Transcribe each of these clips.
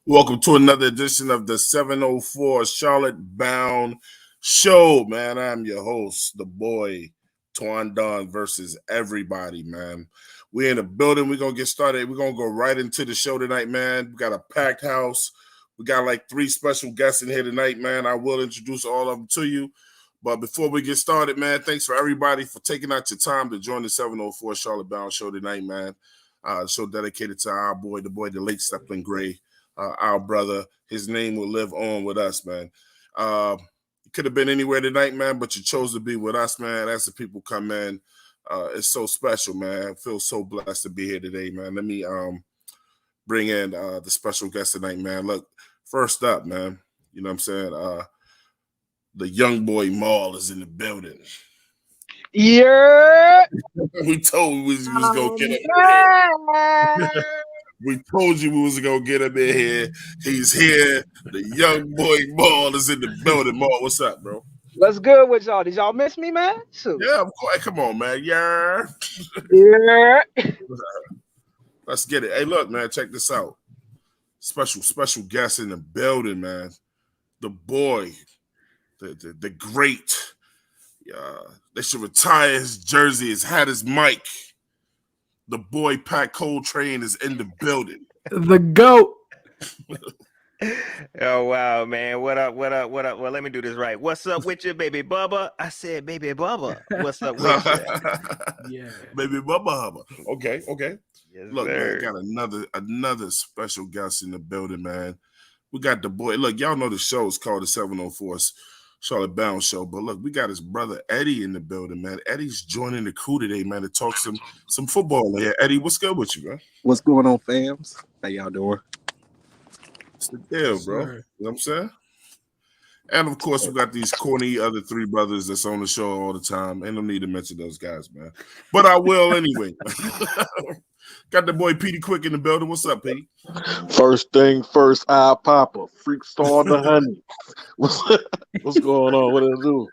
Welcome to another edition of the 704 Charlotte Bound Show, man. I'm your host, the boy, Twan Don versus everybody, man. We're in the building. We're going to get started. We're going to go right into the show tonight, man. We got a packed house. We got like 3 special guests in here tonight, man. I will introduce all of them to you. But before we get started, man, thanks for everybody for taking out your time to join the 704 Charlotte Bound Show tonight, man. Show dedicated to our boy, the late Stephen Gray. Our brother, his name will live on with us, man. It could have been anywhere tonight, man, but you chose to be with us, man. As the people come in, it's so special, man. I feel so blessed to be here today, man. Let me bring in the special guest tonight, man. Look, first up, man, you know what I'm saying? The young boy Maul is in the building. Yeah. We told we was going to get him. We told you we was going to get him in here. He's here. The young boy Maul is in the building. Maul, what's up, bro? What's good with y'all? Did y'all miss me, man? Shoot. Yeah, of course. Hey, come on, man. Yeah. Yeah. Let's get it. Hey, look, man, check this out. Special guest in the building, man. The boy, the great. They should retire his jersey, his hat, his mic. The boy Pat Coltrane is in the building. The GOAT. Oh, wow, man. What up? Well, let me do this right. What's up with you, baby Bubba? I said, baby Bubba. What's up with you? Yeah. Baby Bubba. Okay. Yes, look, sir. man, got another special guest in the building, man. We got the boy. Look, y'all know the show is called the 704 Charlotte Bound Show, but look, we got his brother Eddie in the building, man. Eddie's joining the crew today, man, to talk some football here. Eddie, what's good with you, man? What's going on, fams? How y'all doing? It's the deal, bro. You know what I'm saying? And of course, we got these corny other 3 brothers that's on the show all the time. Ain't no need to mention those guys, man. But I will anyway. Got the boy Petey Quick in the building. What's up, Petey? First thing first, eye popper, freak star the honey. What's going on? What did I do?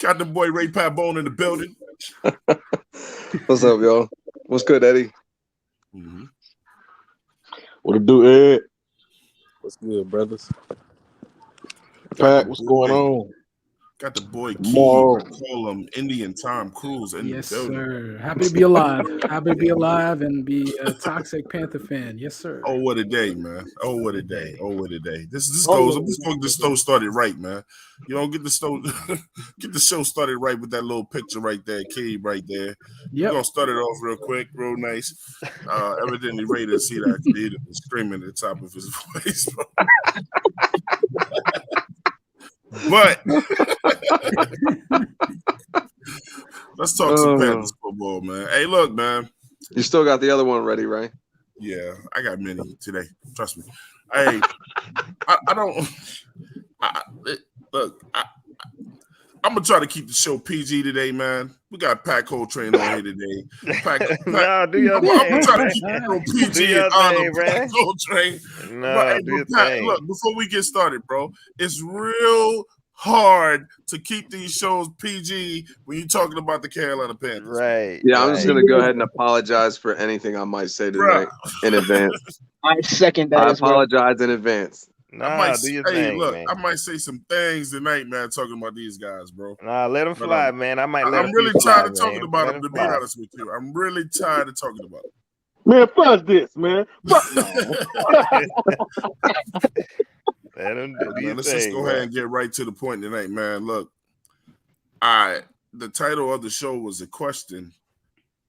Got the boy Ray Pat Bone in the building. What's up, y'all? What's good, Eddie? Mm-hmm. What it do, Ed? What's good, brothers? Pat, what's going on? Got the boy Key, More. call him Indian Tom Cruise in Yes, the building. sir. Happy to be alive. Happy to be alive and be a toxic Panther fan. Yes, sir. Oh, what a day, man. Oh, what a day. This goes. I'm just going to get the show started right, man. You know, get the show started right with that little picture right there, Key right there. We're going to start it off real quick, real nice. Evidently, Ray didn't see that. He was screaming at the top of his voice. But let's talk some Panthers football, man. Hey, look, man. You still got the other one ready, right? Yeah, I got many today. Trust me. Hey, I don't. I'm gonna try to keep the show PG today, man. We got Pat Coltrane on here today. No, do your thing. I'm gonna try to keep the show PG Do your and honor thing, Pat man. Coltrane. No, do your Pat, thing. look, before we get started, bro, it's real hard to keep these shows PG when you're talking about the Carolina Panthers. Right. Yeah, I'm just gonna go ahead and apologize for anything I might say tonight in advance. I second that I as well. apologize in advance. Nah, do your thing, man. I might say some things tonight, man, talking about these guys, bro. Nah, let them fly, man. I'm really tired of talking about them, to be honest with you. I'm really tired of talking about them. Man, fudge this, man. Let them do your Let's thing, just go ahead and get right to the point tonight, man. Look, the title of the show was a question,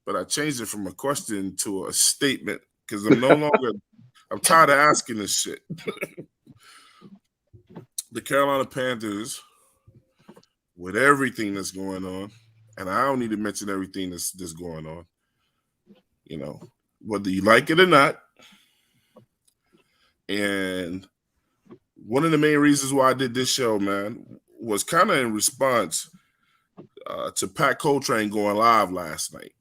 but I changed it from a question to a statement because I'm tired of asking this shit. The Carolina Panthers, with everything that's going on, and I don't need to mention everything that's going on, you know, whether you like it or not. And one of the main reasons why I did this show, man, was kind of in response to Pat Coltrane going live last night.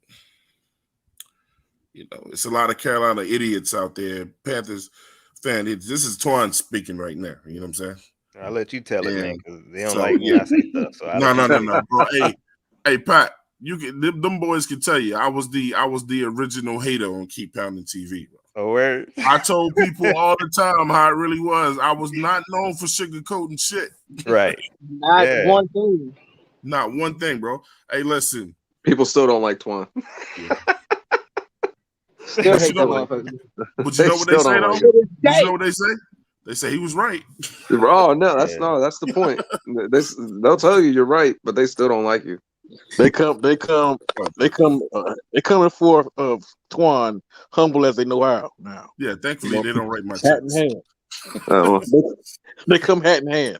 You know, it's a lot of Carolina idiots out there, Panthers fan. This is Twan speaking right now. You know what I'm saying? I'll let you tell it, man, because they don't So, like when I say stuff. So no, bro. Hey, Pat, you can them boys can tell you I was the original hater on Keep Pounding TV, bro. Oh, where? I told people all the time how it really was. I was not known for sugarcoating shit. Right. Not Yeah. one thing. Not one thing, bro. Hey, listen. People still don't like Twan. Still hate that know what? motherfucker. But you know what they still say don't though? like To this But you day. know what they say? They say he was right. Oh no, that's Yeah. no, that's the point. They'll tell you you're right, but they still don't like you. They coming for Twan, humble as they know how now. Yeah, thankfully they don't write my Hat in checks. hand. Oh, They come hat in hand.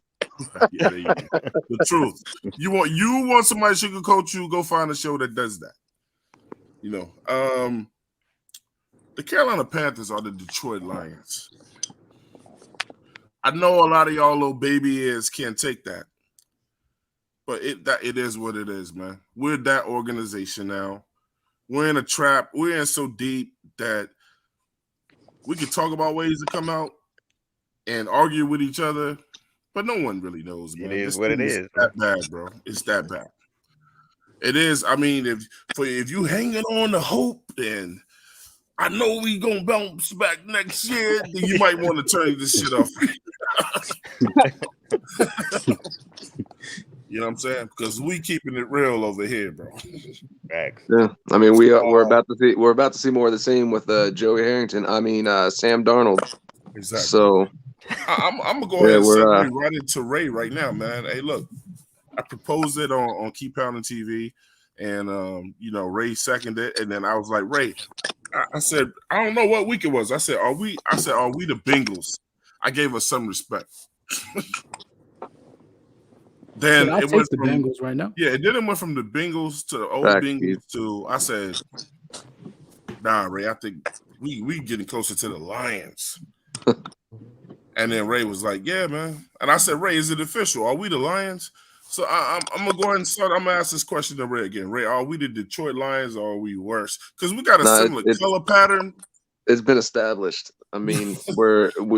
Yeah, there you go. The truth. You want somebody to sugarcoat you, go find a show that does that. You know. The Carolina Panthers are the Detroit Lions. I know a lot of y'all little baby ears can't take that. But it is what it is, man. We're that organization now. We're in a trap. We're in so deep that we could talk about ways to come out and argue with each other, but no one really knows, man. It is This what it thing is, that bad, bro. It's that bad. It is. I mean, if you hanging on to hope, then I know we gonna bounce back next year, then you might want to turn this shit off. You know what I'm saying? Because we keeping it real over here, bro. Facts. yeah. I mean, we're about to see more of the same with Joey Harrington. I mean, Sam Darnold. Exactly. So I'm gonna go Yeah, ahead and we're, segue right into Ray right now, man. Hey, look, I proposed it on Keep Pounding TV, and Ray seconded it, and then I was like, Ray, I said, I don't know what week it was. I said, are we the Bengals? I gave us some respect. Then I'll it take went the from Bengals right now. yeah, then it went from the Bengals to the old Facts, Bengals dude. to I said, nah, Ray, I think we getting closer to the Lions. And then Ray was like, yeah, man. And I said, Ray, is it official? Are we the Lions? So I'm gonna go ahead and start. I'm gonna ask this question to Ray again. Ray, are we the Detroit Lions or are we worse? Because we got a similar color pattern. It's been established. I mean,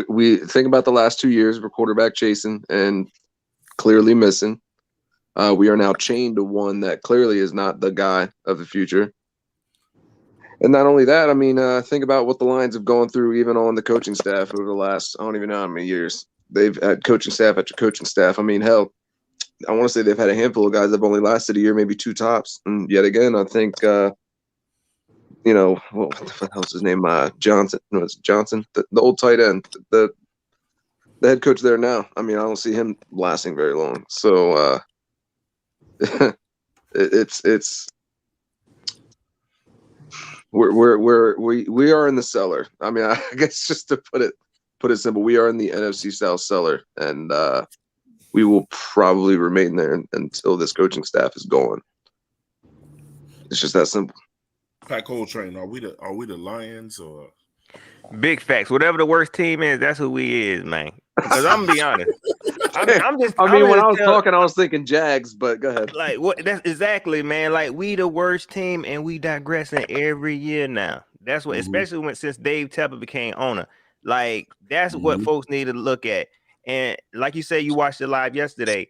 we think about the last 2 years. We're quarterback chasing and clearly missing. We are now chained to one that clearly is not the guy of the future. And not only that, I mean, think about what the Lions have gone through, even on the coaching staff over the last, I don't even know how many years. They've had coaching staff after coaching staff. I mean, hell, I want to say they've had a handful of guys that have only lasted a year, maybe two tops. And yet again, I think, what the hell's his name? Johnson. No, it's Johnson, the old tight end, the head coach there now. I mean, I don't see him lasting very long. So it's we are in the cellar. I mean, I guess just to put it simple, we are in the NFC South cellar, and we will probably remain there until this coaching staff is gone. It's just that simple. Pat Coltrane, are we the Lions or Big facts. Whatever the worst team is, that's who we is, man. Because I'm gonna be honest. When I was talking, I was thinking Jags, but go ahead. Like what? That's exactly, man. Like we the worst team, and we digressing every year now. That's what, especially since Dave Tepper became owner. Like that's what folks need to look at. And like you said, you watched it live yesterday.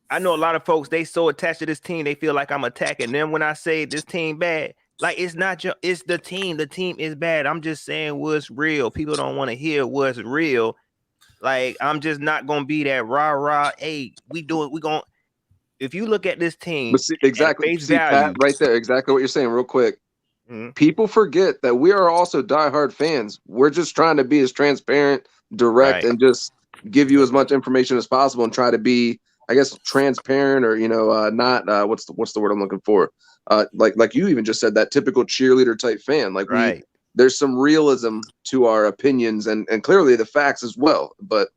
I know a lot of folks, they so attached to this team, they feel like I'm attacking them when I say this team bad. Like it's not it's the team. The team is bad. I'm just saying what's real. People don't want to hear what's real. Like I'm just not gonna be that rah. Hey, we gonna. If you look at this team, But see, exactly, face value, Pat, right there, exactly what you're saying. Real quick, people forget that we are also diehard fans. We're just trying to be as transparent, direct, and just give you as much information as possible, and try to be, I guess, transparent or not. What's the word I'm looking for? Like you even just said, that typical cheerleader type fan. Like there's some realism to our opinions and clearly the facts as well. But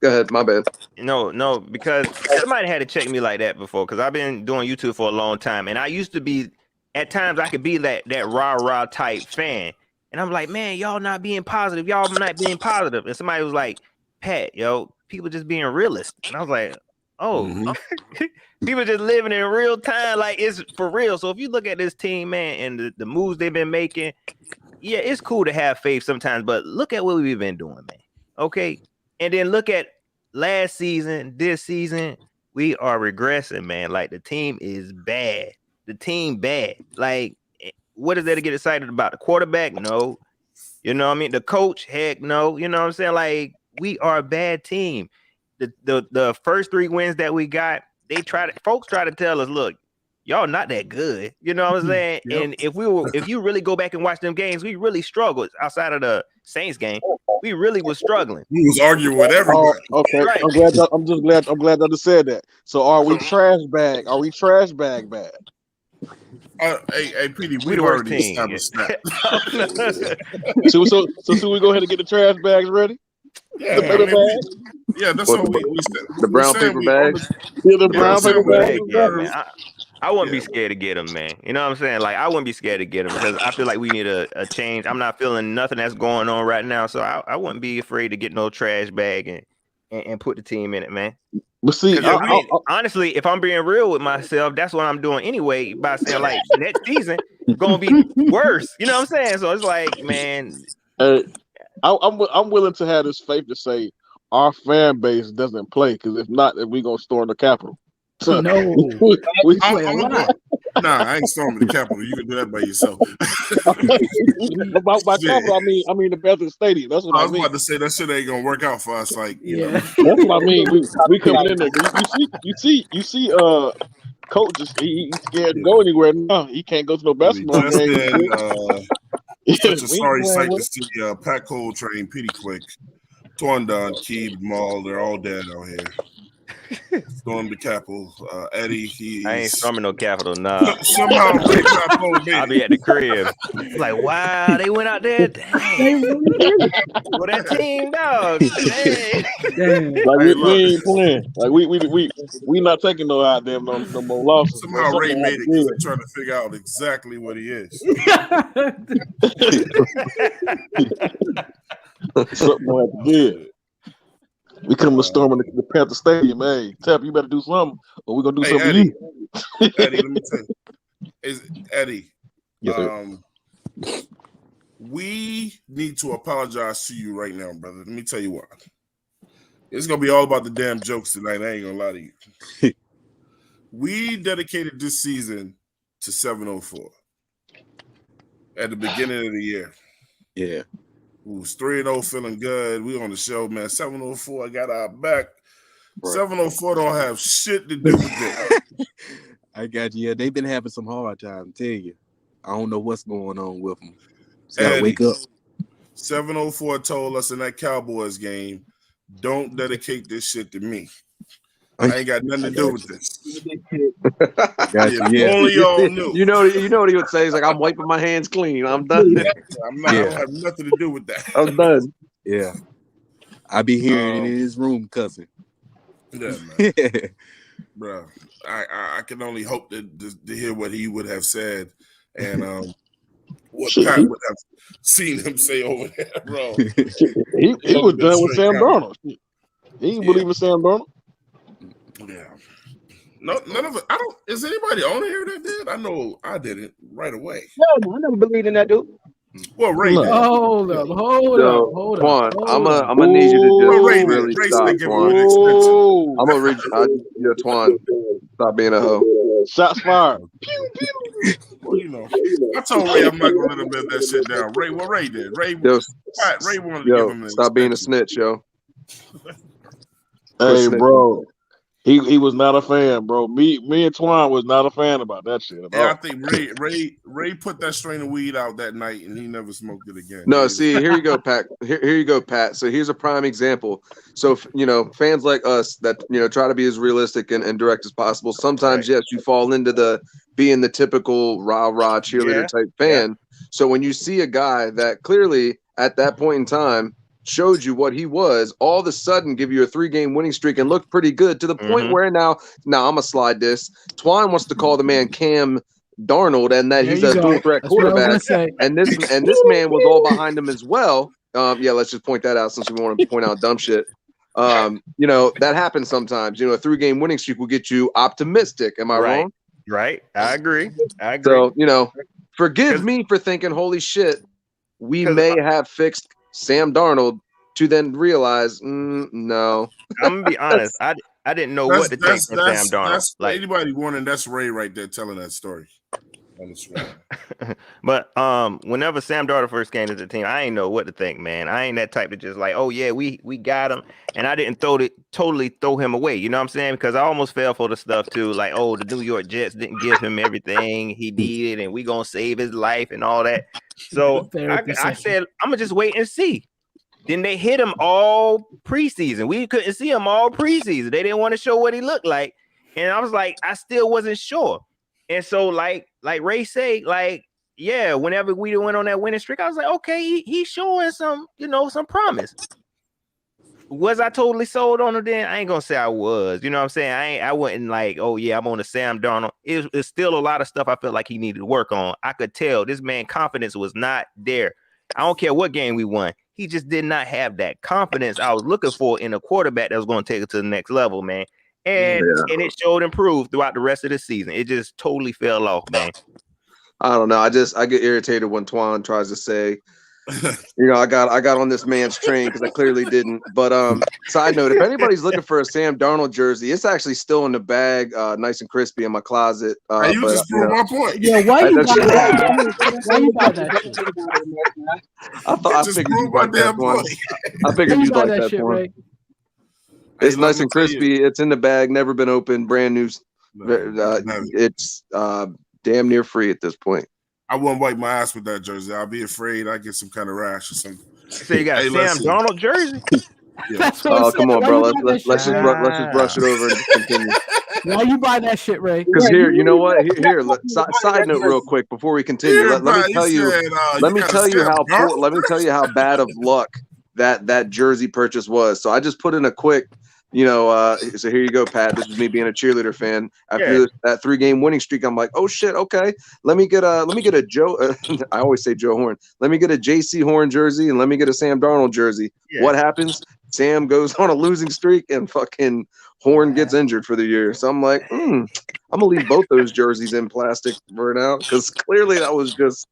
go ahead, my bad. No, because somebody had to check me like that before. Because I've been doing YouTube for a long time, and I used to be, at times I could be that rah type fan, and I'm like, man, y'all not being positive. Y'all not being positive. And somebody was like, Pat, people just being realist. And I was like, oh, people just living in real time, like it's for real. So if you look at this team, man, and the moves they've been making, yeah, it's cool to have faith sometimes, but look at what we've been doing, man. Okay, and then look at last season, this season, we are regressing, man. Like the team is bad. The team bad. Like, what is there to get excited about? The quarterback? No. You know what I mean? The coach, heck no. You know what I'm saying? Like, we are a bad team. The first 3 wins that we got, folks try to tell us, look, y'all not that good. You know what I'm saying? Yep. And if you really go back and watch them games, we really struggled outside of the Saints game. We really was struggling. He was arguing with everybody. Oh, okay. Right. I'm glad y'all just said that. So are we trash bag? Are we trash bag bad? Hey, PD, We we've the worst already team. established that. So we go ahead and get the trash bags ready? Yeah, The paper I mean, bag? yeah, that's What, all we said. the brown paper bags? Yeah, the Yeah, brown so paper we bags. Yeah, man. I wouldn't be Yeah. scared to get him, man. You know what I'm saying? Like, I wouldn't be scared to get him because I feel like we need a change. I'm not feeling nothing that's going on right now, so I wouldn't be afraid to get no trash bag and put the team in it, man. But see, Because honestly, if I'm being real with myself, that's what I'm doing anyway by saying like next season gonna be worse. You know what I'm saying? So it's like, man, I'm willing to have this faith to say our fan base doesn't play because if not, then we gonna storm the Capitol. So No. we play a I'm lot. gonna Nah, I ain't storming the Capitol. You can do that by yourself. by Capitol, I mean the Panthers Stadium. That's what I I was mean. about to say that shit ain't gonna work out for us. Like, you know, Yeah. That's what I mean. We coming in there. You see. Coach is he's scared to go anywhere now. He can't go to no we basketball just game. in such a We ain't sorry playing sight with to see Pat Coltrane, Petey Quick, Torndon, Keeb, Maul. They're all dead out here. Storm the Capitol. Eddie, I ain't he's storming no Capitol. Nah, somehow Ray Capo made I'll it. be at the crib. Like, wow, they went out there. Dang. Well, that team, dog. Hey. Damn. Like Hey, we look. ain't playing. Like we not taking no more losses. Somehow Something Ray gonna made have it to because give. they're trying to figure out exactly what he is. Something gonna have to give. We come to storming the Panther Stadium. Hey, Tap, you better do something, or we're gonna do Hey, something Eddie. to you. Eddie, let me tell you. Eddie. Yes, sir. We need to apologize to you right now, brother. Let me tell you why. It's gonna be all about the damn jokes tonight. I ain't gonna lie to you. We dedicated this season to 704 at the beginning of the year. Yeah. We was 3-0, feeling good. We on the show, man. 704 got our back. Right. 704 don't have shit to do with it. I got you. Yeah, they've been having some hard time. Tell you, I don't know what's going on with them. Just gotta wake up. 704 told us in that Cowboys game, don't dedicate this shit to me. I ain't got nothing to do with this. Got you. Yeah. Only y'all knew. You know what he would say. He's like, I'm wiping my hands clean. I'm done. I'm not. I don't have nothing to do with that. I'm done. Yeah. I be hearing it in his room cussing. Yeah, man. Bro, I can only hope to hear what he would have said and what Pat would have seen him say over there, bro. he was done with Sam Darnold. He didn't believe in Sam Darnold. Yeah. No, none of it. I don't. Is anybody on here that did? I know I didn't right away. No, I never believed in that dude. Well, Ray did. Hold up. Twan, I'm gonna need you to just Ray really did. Ray stop, said give him Twan. an extension. I'm gonna read. Twan, stop being a hoe. Shots fired. Well, you know, I told Ray I'm not gonna let him let that shit down. Ray, what Ray did? Ray wanted to give him an stop being a extension. snitch, yo. Hey, bro. He was not a fan, bro. Me and Twan was not a fan about that shit at all. Yeah, I think Ray put that strain of weed out that night and he never smoked it again. No, see, here you go, Pat. Here you go, Pat. So here's a prime example. So, fans like us that, try to be as realistic and direct as possible. Sometimes, yes, you fall into being the typical rah-rah cheerleader type fan. Yeah. So when you see a guy that clearly at that point in time showed you what he was, all of a sudden give you a 3-game winning streak and look pretty good to the point where now I'm gonna slide this. Twan wants to call the man Cam Darnold and that he's a dual threat quarterback, and this man was all behind him as well. Let's just point that out since we want to point out dumb shit. That happens sometimes. A 3-game winning streak will get you optimistic. Am I wrong? Right. I agree. So forgive me for thinking, holy shit, we may have fixed Sam Darnold to then realize, no. I'm gonna be honest. I didn't know what to take from Sam Darnold. That's anybody wondering. That's Ray right there telling that story. on the screen. But whenever Sam Darnold first came to the team, I ain't know what to think, man. I ain't that type to just like, oh yeah, we got him, and I didn't totally throw him away. You know what I'm saying? Because I almost fell for the stuff too, like, oh, the New York Jets didn't give him everything he needed, and we gonna save his life and all that. So I said, I'm gonna just wait and see. Then they hit him all preseason. We couldn't see him all preseason. They didn't want to show what he looked like, and I was like, I still wasn't sure. And so, like Ray say, like, yeah, whenever we went on that winning streak, I was like, okay, he's showing some, some promise. Was I totally sold on him then? I ain't gonna say I was. You know what I'm saying? I wasn't like, oh yeah, I'm on the Sam Darnold. It's still a lot of stuff I felt like he needed to work on. I could tell this man confidence was not there. I don't care what game we won. He just did not have that confidence I was looking for in a quarterback that was going to take it to the next level, man. And it showed improved throughout the rest of the season. It just totally fell off, man. I don't know. I get irritated when Twan tries to say, I got on this man's train because I clearly didn't. But side note, if anybody's looking for a Sam Darnold jersey, it's actually still in the bag, nice and crispy in my closet. You just proved my point. Yeah, why you buy that? Why you buy that shit? I figured you like that one. I figured you like that one. Right? It's nice and crispy. It's in the bag, never been opened, brand new. It's damn near free at this point. I wouldn't wipe my ass with that jersey. I'll be afraid I get some kind of rash or something. So you got a Sam Darnold jersey? Yeah. Oh, come on, bro. Let's just brush it over and continue. Why you buy that shit, Ray? Because here, you know what? Here. Side note, real quick, before we continue. Let me tell you. Let me tell you how bad of luck that jersey purchase was. So I just put in a quick. So here you go, Pat. This is me being a cheerleader fan. After that 3-game winning streak, I'm like, oh shit, okay. Let me get a Joe. I always say Joe Horn. Let me get a JC Horn jersey and let me get a Sam Darnold jersey. Yeah. What happens? Sam goes on a losing streak and fucking Horn gets injured for the year. So I'm like, I'm gonna leave both those jerseys in plastic for now because clearly that was just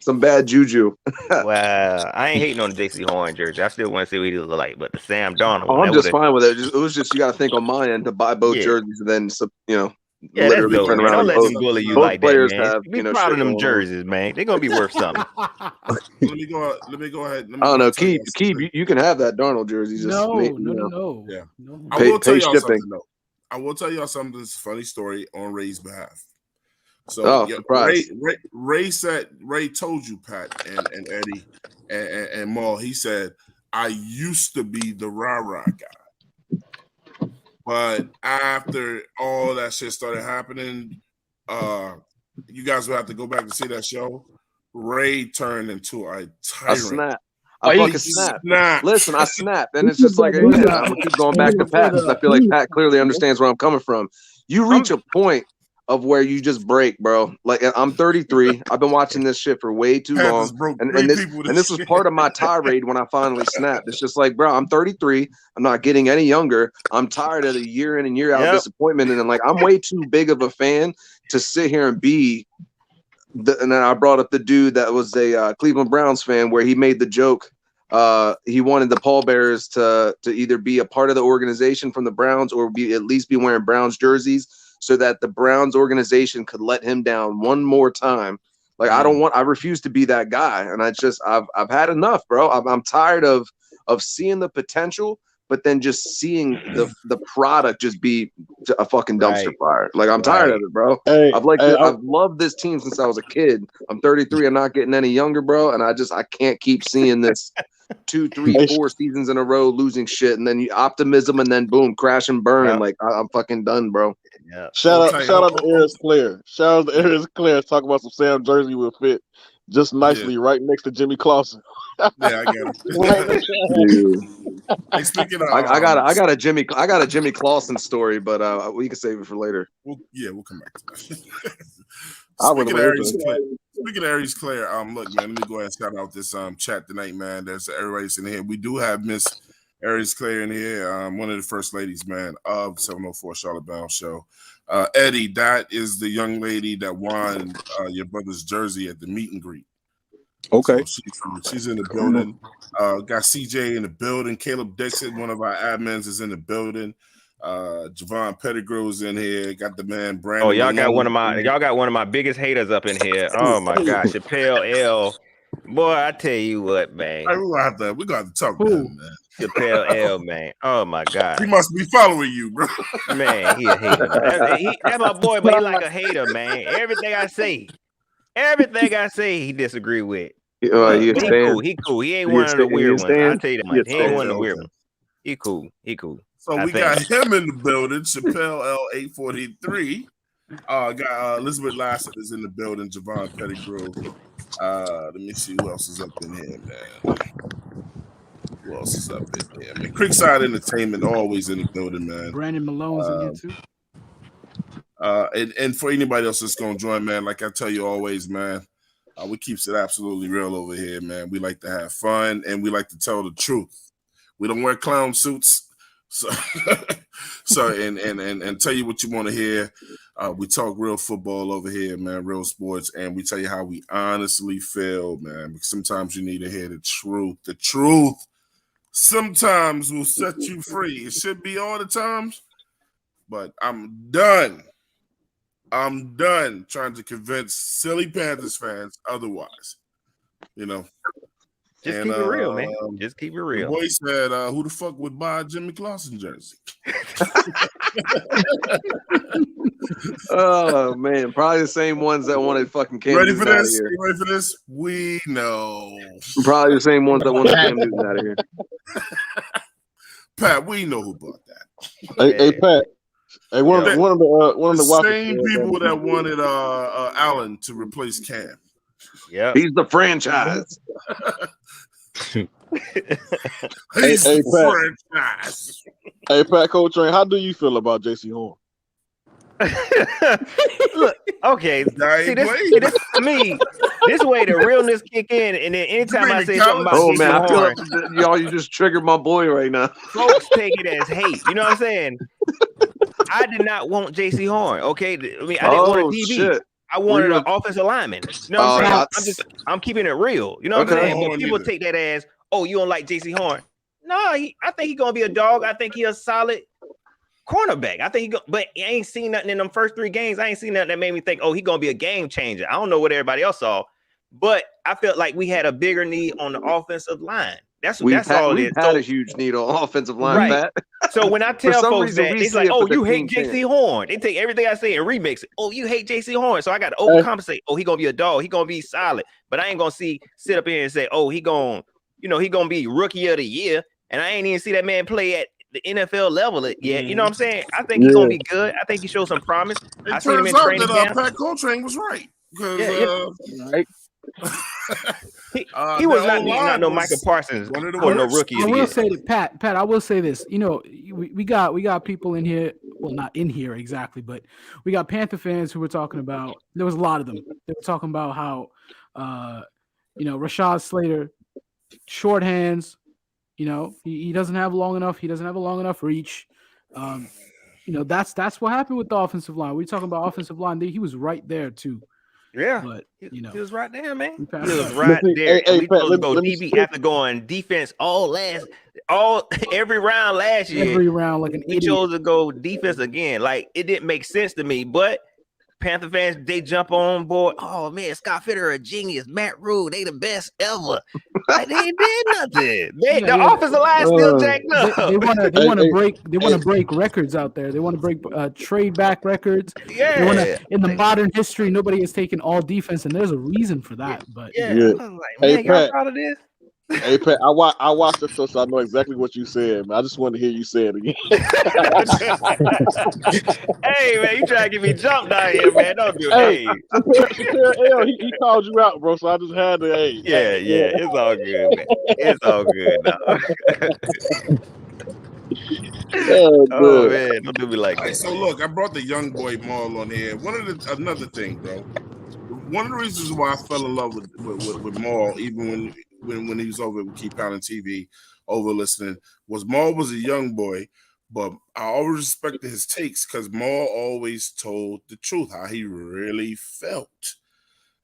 some bad juju. Wow, I ain't hating on the JC Horn jersey. I still want to see what he look like, but the Sam Darnold. Oh, I'm just fine with it. It was just you got to think on my end to buy both jerseys and then literally turn around. Don't let them bully you like that, man. Be proud of them jerseys, man. They're gonna be worth something. Let me go ahead. I don't know, Keith. You can have that Darnold jersey. Just no. Yeah. No. I will tell y'all something though. I will tell y'all something. This funny story on Ray's behalf. So Ray said, Ray told you, Pat and Eddie and Maul, he said, I used to be the rah-rah guy. But after all that shit started happening, you guys will have to go back and see that show. Ray turned into a tyrant. I fucking snap. Listen, I snapped. And it's just like, again, I'm going to keep going back to Pat because I feel like Pat clearly understands where I'm coming from. You reach a point of where you just break, bro. Like I'm 33. I've been watching this shit for way too long. And this was part of my tirade when I finally snapped. It's just like, bro, I'm 33. I'm not getting any younger. I'm tired of the year in and year out disappointment. And then like I'm way too big of a fan to sit here and be and then I brought up the dude that was a Cleveland Browns fan where he made the joke. He wanted the pallbearers to either be a part of the organization from the Browns or at least be wearing Browns jerseys, so that the Browns organization could let him down one more time. Like I refuse to be that guy. And I've had enough, bro. I'm tired of seeing the potential, but then just seeing the product just be a fucking dumpster fire. Like I'm tired of it, bro. I've loved this team since I was a kid. I'm 33. I'm not getting any younger, bro. And I can't keep seeing this 2, 3, 4 seasons in a row losing shit, and then optimism, and then boom, crash and burn. Yeah. Like I'm fucking done, bro. Yeah. Shout out to Aries Clear. Shout out to Aries Clear. Talk about some Sam jersey will fit just nicely right next to Jimmy Clausen. Yeah, I get it. Hey, speaking of, I got a Jimmy Clausen story, but we can save it for later. We'll come back to that. Speaking of Aries Claire, look, man, let me go ahead and shout out this chat tonight, man. There's everybody's in here. We do have Miss Aries Claire in here, one of the first ladies, man, of 704 Charlotte Bound Show. Eddie, that is the young lady that won your brother's jersey at the meet and greet. Okay. So she's in the building. Got CJ in the building. Caleb Dixon, one of our admins, is in the building. Javon Pettigrew's in here. Got the man Brandon. Oh, y'all got Malone. one of my biggest haters up in here. Oh my gosh, Chappelle L. Boy, I tell you what, man. Hey, we're gonna have to talk to him, man. Chappelle L, man. Oh my god. He must be following you, bro. Man, he a hater. That's my boy, but he like a hater, man. Everything I say, he disagree with. He He cool. He ain't one of the weird ones. I'll tell you that much. He ain't one of the weird ones. He cool. So we got him in the building. Chappelle L843. Got Elizabeth Lassett is in the building. Javon Pettigrew. Let me see who else is up in here, man. Who else is up in here, man? Creekside Entertainment always in the building, man. Brandon Malone's in here too. And for anybody else that's gonna join, man, like I tell you always, man, we keeps it absolutely real over here, man. We like to have fun and we like to tell the truth. We don't wear clown suits, so and tell you what you want to hear. We talk real football over here, man, real sports, and we tell you how we honestly feel, man. Because sometimes you need to hear the truth. The truth sometimes will set you free. It should be all the times, but I'm done trying to convince silly Panthers fans otherwise. Just keep it real, man. Just keep it real. The boy said, who the fuck would buy a Jimmy Clausen jersey? Oh man, probably the same ones that wanted fucking Cam Ready Newton for out of this? here. You ready for this? We know. Probably the same ones that wanted Cam Newton out of here. Pat, we know who bought that. Hey, Pat. Hey, one of the same people that wanted Allen to replace Cam. Yeah, he's the franchise. He's Hey, the franchise. Hey, Pat Coltrane, how do you feel about J.C. Horn? Look, okay. See, this to me, this way the realness kick in, and then anytime I say something about man, I feel Horn, like y'all, you just triggered my boy right now. folks take it as hate. You know what I'm saying? I did not want J.C. Horn. Okay, I mean, I didn't want a DB. Shit. I wanted an offensive lineman. You know what I'm saying? I'm keeping it real. You know what I'm saying? But people take that as, oh, you don't like J.C. Horn. No, I think he's gonna be a dog. I think he's a solid cornerback. I think but I ain't seen nothing in them first 3 games. I ain't seen nothing that made me think, oh, he's gonna be a game changer. I don't know what everybody else saw, but I felt like we had a bigger need on the offensive line. That's all it is. We've had a huge need on offensive line, right. Pat. So when I tell folks that, it's like, oh, you hate J.C. Horn. They take everything I say and remix it. Oh, you hate J.C. Horn. So I got to overcompensate. Oh, he gonna be a dog. He gonna be solid. But I ain't gonna sit up here and say, oh, he gonna be rookie of the year. And I ain't even see that man play at the NFL level yet. You know what I'm saying? I think he's gonna be good. I think he showed some promise. I seen him in training camp. Pat Coltrane was right. Right. He was not no Michael Parsons or no rookie. I will say that Pat. I will say this. We got people in here. Well, not in here exactly, but we got Panther fans who were talking about. There was a lot of them. They were talking about how, Rashad Slater, short hands. He doesn't have long enough. He doesn't have a long enough reach. That's what happened with the offensive line. We're talking about offensive line. He was right there too. Yeah, but he was right there, man. He was right there. We supposed to go DB after going defense every round last year. Every round, like an idiot. We chose to go defense again. Like it didn't make sense to me, but Panther fans, they jump on board. Oh man, Scott Fitter a genius. Matt Rule, they the best ever. Like, they ain't did nothing. The offensive line still jacked up. They want to break. They want to break records out there. They want to break trade back records. Yeah. In the modern history, nobody has taken all defense, and there's a reason for that. But I was like, man, y'all proud of this? Hey Pat, I watched it so I know exactly what you said, man. I just wanted to hear you say it again. Hey man, you trying to get me jumped down here, man? Don't do it. He called you out, bro. So I just had to. Hey. Yeah, it's all good, man. It's all good now. Oh man, don't do me like that. So look, I brought the young boy Maul on here. Another thing, bro. One of the reasons why I fell in love with Maul, even when he was over with Keep Pounding TV, over listening, was Maul was a young boy, but I always respected his takes because Maul always told the truth, how he really felt.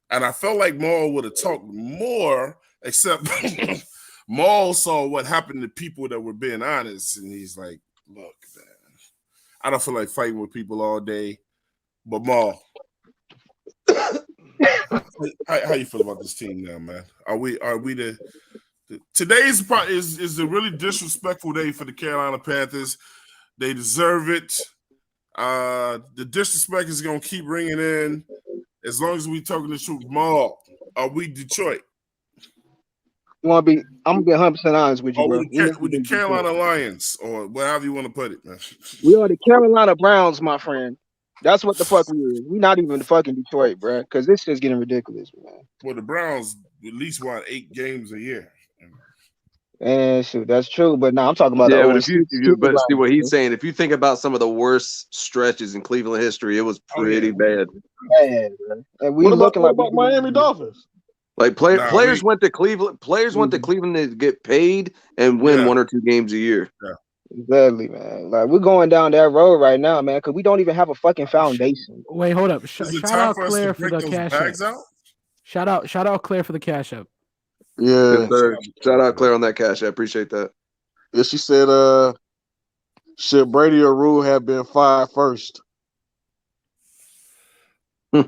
And I felt like Maul would have talked more, except Maul saw what happened to people that were being honest, and he's like, look, man, I don't feel like fighting with people all day. But Maul, how you feel about this team now, man? Are we the today's is a really disrespectful day for the Carolina Panthers. They deserve it. The disrespect is gonna keep ringing in as long as we talking the truth. Maul, are we Detroit? You want to be? I'm gonna be 100% honest with you, Or bro. with the Carolina Lions, or whatever you want to put it, man. We are the Carolina Browns, my friend. That's what the fuck we is. We not even the fucking Detroit, bro. Because this shit's getting ridiculous, man. Well, the Browns at least won 8 games a year. And shoot, that's true. But now I'm talking about Yeah, the but old but see what he's saying. If you think about some of the worst stretches in Cleveland history, it was pretty bad. bad, bro. And we What looking about like Miami Dolphins? Like players went to Cleveland. Players went to Cleveland to get paid and win 1 or 2 games a year. Yeah. Exactly, man. Like we're going down that road right now, man, because we don't even have a fucking foundation. Wait, hold up. Shout out Claire for the cash out? Shout out Claire for the cash up. Yeah. Yes, sir. Shout out Claire on that cash. I appreciate that. Yeah, she said, should Brady or Rule have been fired first? She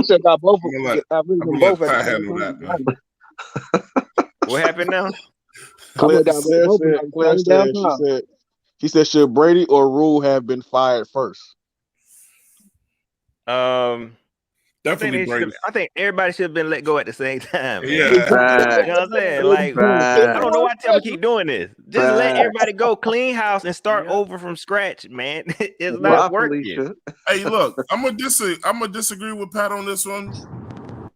said got both of them. Both at the What happened now? Claire said, she said, should Brady or Rule have been fired first? Definitely Brady. I think everybody should have been let go at the same time. Yeah. You know what I'm saying? Like, I don't know why Tell me keep doing this. Just let everybody go clean house and start over from scratch, man. It's not working. Hey, look, I'm gonna disagree with Pat on this one.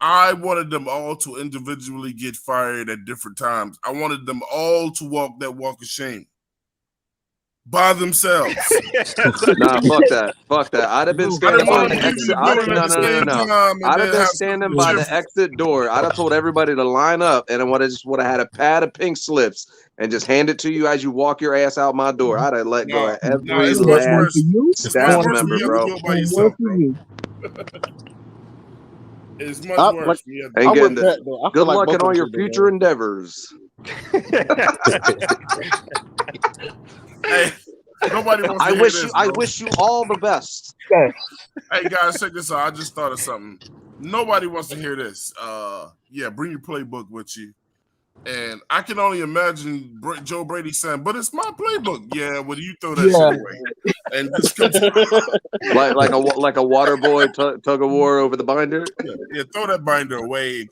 I wanted them all to individually get fired at different times. I wanted them all to walk that walk of shame by themselves. Nah, fuck that. Fuck that. I'd have been standing by the exit. I'd have been standing by the exit door. I'd have told everybody to line up, and I would have had a pad of pink slips and just hand it to you as you walk your ass out my door. I'd have let go of every last staff member, bro. It's much worse. Ain't getting this. Good luck in all your future endeavors. Hey, nobody wants to hear this. I wish you all the best. Hey guys, check this out. I just thought of something. Nobody wants to hear this. Yeah, bring your playbook with you. And I can only imagine Joe Brady saying, "But it's my playbook." Yeah, well, you throw that shit away, and just like a water boy tug of war over the binder. Yeah, throw that binder away. And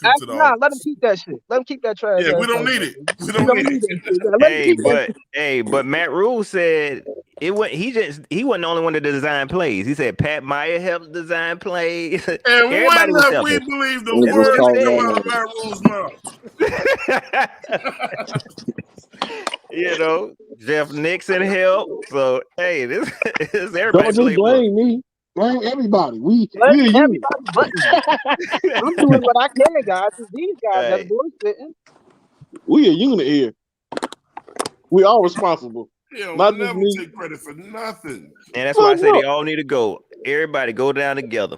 let him keep that shit. Let him keep that trash. Yeah, we don't need it. We don't need it. But Matt Rule said it wasn't. He wasn't the only one to design plays. He said Pat Meyer helped design plays. And everybody when have we believe the words come out of Matt Rule's mouth? You know, Jeff Nixon helped. So hey, this is everybody. Don't just blame me. Blame everybody. We everybody but I'm doing what I can, guys. These guys are bullshitting. We a unit here. We all responsible. Not never take credit for nothing. And that's why I say they all need to go. Everybody go down together.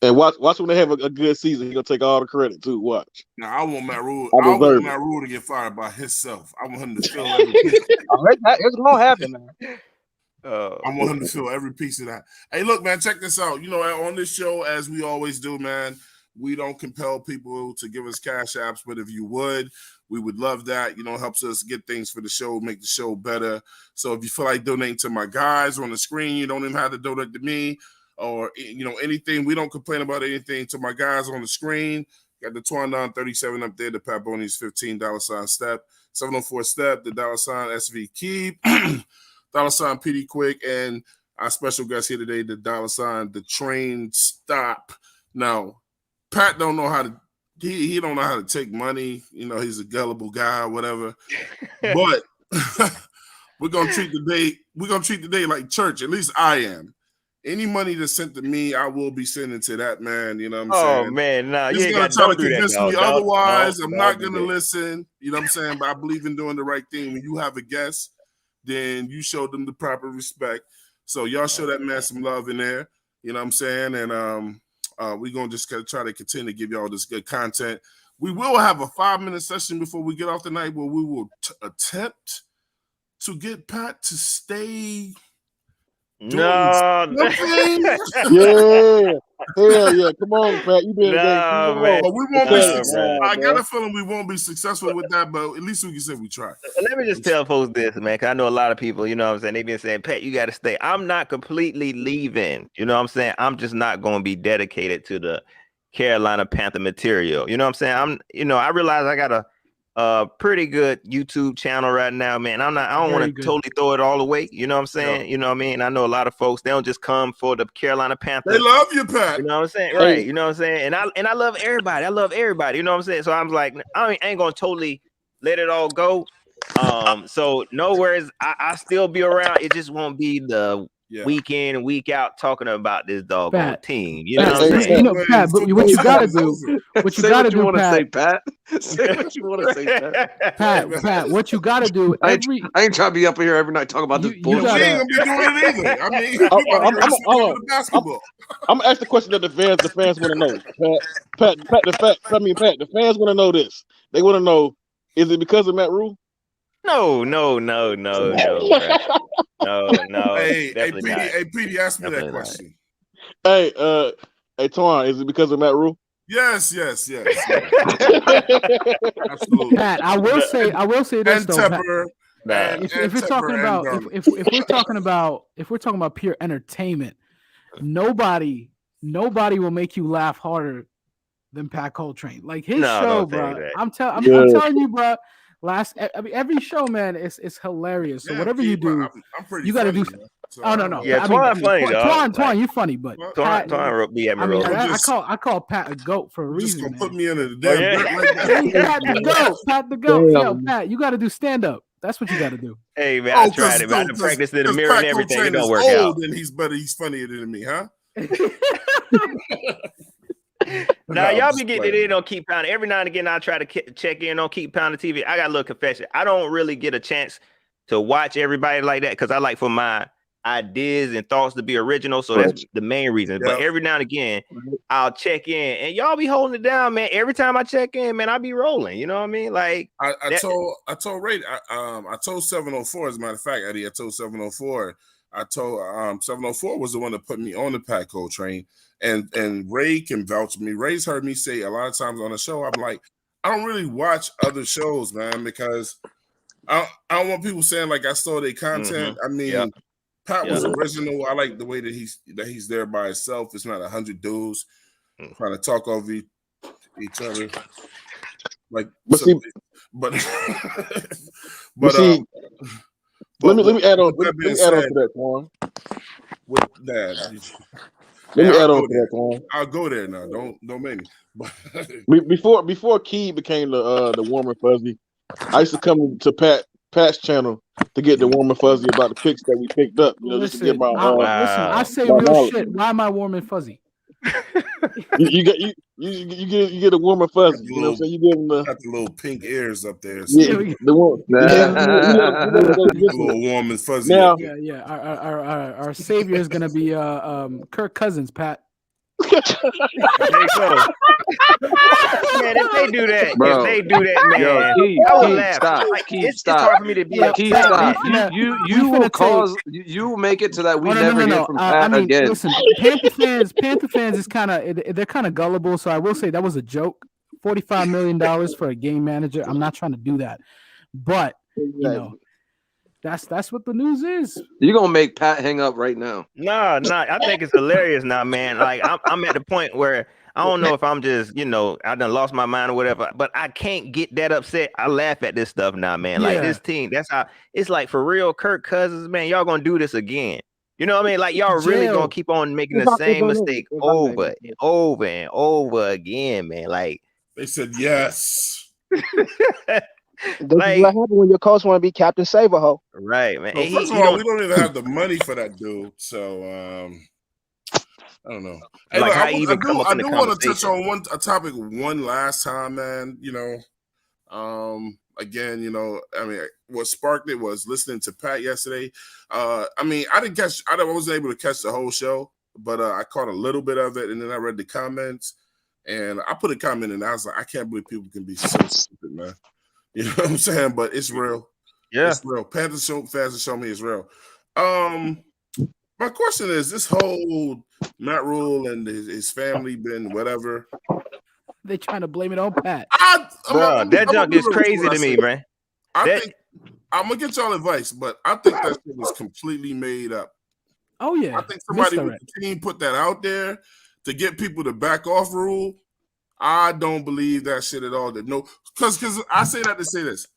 And watch when they have a good season. He's gonna take all the credit too. Watch. Now I want Matt Rule. I want Matt Rule to get fired by himself. I want him to feel every piece. It's gonna happen, man. I want him to feel every piece of that. Hey, look, man, check this out. You know, on this show, as we always do, man, we don't compel people to give us cash apps, but if you would, we would love that. You know, it helps us get things for the show, make the show better. So if you feel like donating to my guys on the screen, you don't even have to donate to me. Or, you know, anything. We don't complain about anything. To my guys on the screen, got the Twandon 37 up there, the Pat Boney's $15 step, 704 step, the $SV Keep, $PD Quick, and our special guest here today, the the Train Stop. Now, Pat don't know how to, he don't know how to take money. You know, he's a gullible guy or whatever. But we're gonna treat the day like church. At least I am. Any money that's sent to me, I will be sending to that man. You know what I'm saying? Oh man, no, he's gonna try to convince me otherwise. I'm not gonna listen. You know what I'm saying? But I believe in doing the right thing. When you have a guest, then you show them the proper respect. So y'all show that man some love in there. You know what I'm saying? And we're gonna just try to continue to give y'all this good content. We will have a 5-minute session before we get off the night where we will attempt to get Pat to stay No. Yeah. Hell yeah. Come on, Pat. You been No, man. But we won't be No, successful. bro. I got a feeling we won't be successful with that, but at least we can say we tried. Let me just tell folks this, man, because I know a lot of people, you know what I'm saying, they've been saying, Pat, you got to stay. I'm not completely leaving. You know what I'm saying? I'm just not going to be dedicated to the Carolina Panther material. You know what I'm saying? I realize I got a pretty good YouTube channel right now, man. I don't want to totally throw it all away. You know what I'm saying? Yeah. You know what I mean? I know a lot of folks, they don't just come for the Carolina Panthers. They love you, Pat. You know what I'm saying? Right. You know what I'm saying? And I love everybody. I love everybody. You know what I'm saying? So I'm like, I ain't going to totally let it all go. So no worries. I still be around. It just won't be the week in and week out talking about this doggone team. You know what I'm saying? You know, Pat, but what you gotta do, what you gotta do, Pat. Say what you want to say, Pat. Pat, what you gotta do I ain't trying to be up here every night talking about this bullshit. We ain't gonna be doing it either. I mean, basketball. I'm gonna ask the question that the fans want to know. Pat, the fans want to know this. They want to know: is it because of Matt Rule? No. No. Hey, Petey, ask me that question. Hey, Twan, is it because of Matt Rule? Yes. Absolutely. Pat, I will say this and though. Tepper, Pat, if we're talking about pure entertainment, nobody will make you laugh harder than Pat Coltrane. Like his show, bro. I'm telling you, bro. Every show, man, it's hilarious. So whatever you do, you got to do. So, no. Yeah, Twan funny, dog. Twan, you funny, but Twan be at me rolling. I call Pat a goat for a reason. Just gonna man. put me into the damn dirt like that. Pat the goat. Yo, Pat, you got to do stand up. That's what you got to do. Hey man, I tried it. I practiced in the mirror and everything. It don't work out. And he's better. He's funnier than me, huh? Now y'all be getting it in on Keep Pounding. Every now and again, I try to check in on Keep Pounding TV. I got a little confession. I don't really get a chance to watch everybody like that because I like for my ideas and thoughts to be original. So that's the main reason. But every now and again, I'll check in, and y'all be holding it down, man. Every time I check in, man, I be rolling. You know what I mean? Like I told Ray, I told 704. As a matter of fact, Eddie, I told 704. I told 704 was the one that put me on the Pat Coltrane. And Ray can vouch for me. Ray's heard me say a lot of times on the show, I'm like, I don't really watch other shows, man, because I don't want people saying like I stole their content. I mean, Pat was original. I like the way that he's there by himself. It's not 100 dudes trying to talk over each other. Like, but see, let me add on to that, Juan. With that. Let me add on to that, Juan. I'll go there now. Don't make me. Before Key became the warm and fuzzy, I used to come to Pat's channel to get the warm and fuzzy about the picks that we picked up. You know, just to get my listen. I say real knowledge. Shit. Why am I warm and fuzzy? you get a warm and fuzzy. You know what I'm saying? You give them got the little pink ears up there. So. Yeah, the one. Little warm and fuzzy. Now, Our savior is gonna be Kirk Cousins, Pat. Man, if they do that, man, I would laugh. It's hard for me to be stop. You will make it to that we never hear from Pat again. Listen, Panther fans is they're kind of gullible. So I will say that was a joke. $45 million for a game manager. I'm not trying to do that, but you know. That's what the news is. You're gonna make Pat hang up right now. No, I think it's hilarious now, man. Like I'm at the point where I don't know if I'm just, I done lost my mind or whatever, but I can't get that upset. I laugh at this stuff now, man. Like this team, that's how it's like for real. Kirk Cousins, man, y'all gonna do this again. You know what I mean? Like y'all really gonna keep on making the same mistake over and over and over again, man. Like they said yes. Like, what happens when your coach want to be Captain Saberho? Right, man. Well, first of all, we don't even have the money for that dude, so I don't know. Hey, like I do want to touch on a topic one last time, man. Again, I mean, what sparked it was listening to Pat yesterday. I mean, I wasn't able to catch the whole show, but I caught a little bit of it, and then I read the comments, and I put a comment in. I was like, I can't believe people can be so stupid, man. You know what I'm saying? But it's real. Yeah. It's real. Panthers fans have shown me it's real. My question is: this whole Matt Rule and his family been whatever? They trying to blame it on Pat. Bro, that junk is crazy to me, man. I think I'm gonna get y'all advice, but I think that shit was completely made up. Oh yeah, I think somebody with the team put that out there to get people to back off Rule. I don't believe that shit at all. Because I say that to say this.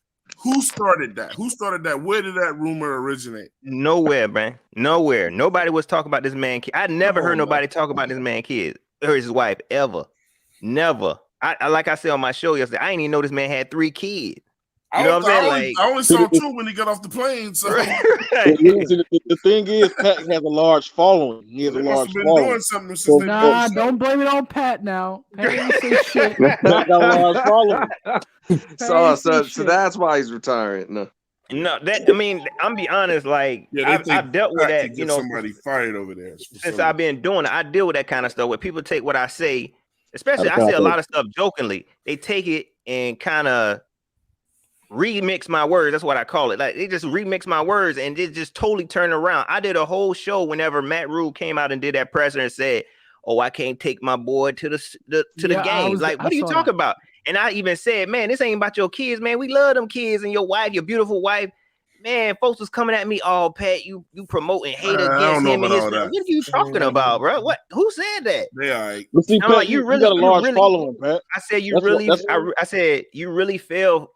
Who started that? Where did that rumor originate? Nowhere, man. Nowhere. Nobody was talking about this man. I never heard nobody talk about this man kid or his wife ever. Never. I like I said on my show yesterday, I didn't even know this man had 3 kids. You know what I'm saying? I only saw 2 when he got off the plane. So the thing is, Pat has a large following. He has a large following. Doing something since don't blame it on Pat now. Pat ain't say shit. Pat got a large following. So that's why he's retiring. No, that I mean, I'm be honest. Like I've dealt with that. You know, somebody fired over there since I've been doing it. I deal with that kind of stuff where people take what I say, especially I say a lot of stuff jokingly. They take it and kind of remix my words. That's what I call it. Like they just remix my words and they just totally turn around. I did a whole show whenever Matt Rule came out and did that presser and said, "Oh, I can't take my boy to the game." Like, what are you talking about? And I even said, "Man, this ain't about your kids, man. We love them kids and your wife, your beautiful wife." Man, folks was coming at me, "Oh, Pat, you promoting hate against him and his family." What are you talking about, bro? What? Who said that? They all right. See, Pat, like, you got a large following, Pat. I said I said you really fell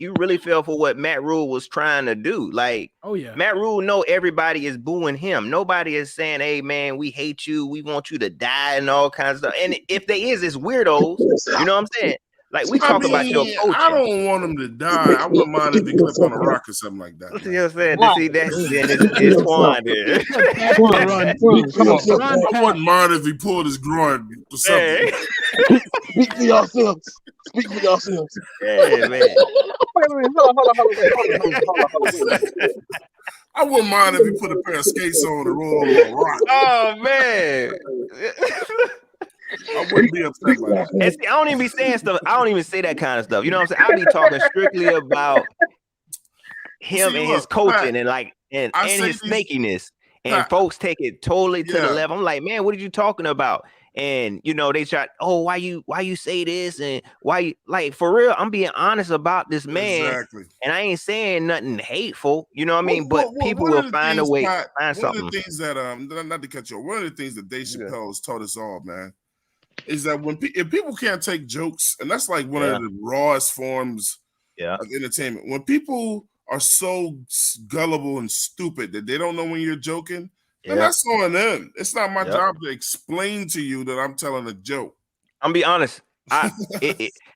for what Matt Rule was trying to do. Like, oh yeah, Matt Rule know everybody is booing him. Nobody is saying, "Hey man, we hate you. We want you to die," and all kinds of stuff. And if they is, it's weirdos. You know what I'm saying? Like we talk about your coaching. I don't want him to die. I wouldn't mind if he clipped on a rock or something like that. You know what I'm saying? To see that, it's Twan there. I wouldn't mind if he pulled his groin or something. Speak for yourselves. Speak for yourselves. Yeah, man. Hold on. I wouldn't mind if he put a pair of skates on and roll on a rock. Oh man. I wouldn't be upset by that. And see, I don't even be saying stuff. I don't even say that kind of stuff. You know what I'm saying? I be talking strictly about him and his coaching Pat, and like and his snakiness. And Pat, folks take it totally to the left. I'm like, man, what are you talking about? And you know, they try, oh, why you say this and why you like for real? I'm being honest about this man, exactly. And I ain't saying nothing hateful, you know what I mean? But people will find a way, find something. One of the things that not to cut you off, one of the things that Dave Chappelle has taught us all, man, is that if people can't take jokes, and that's like one of the rawest forms of entertainment. When people are so gullible and stupid that they don't know when you're joking, then that's on them. It's not my job to explain to you that I'm telling a joke. I'm be honest.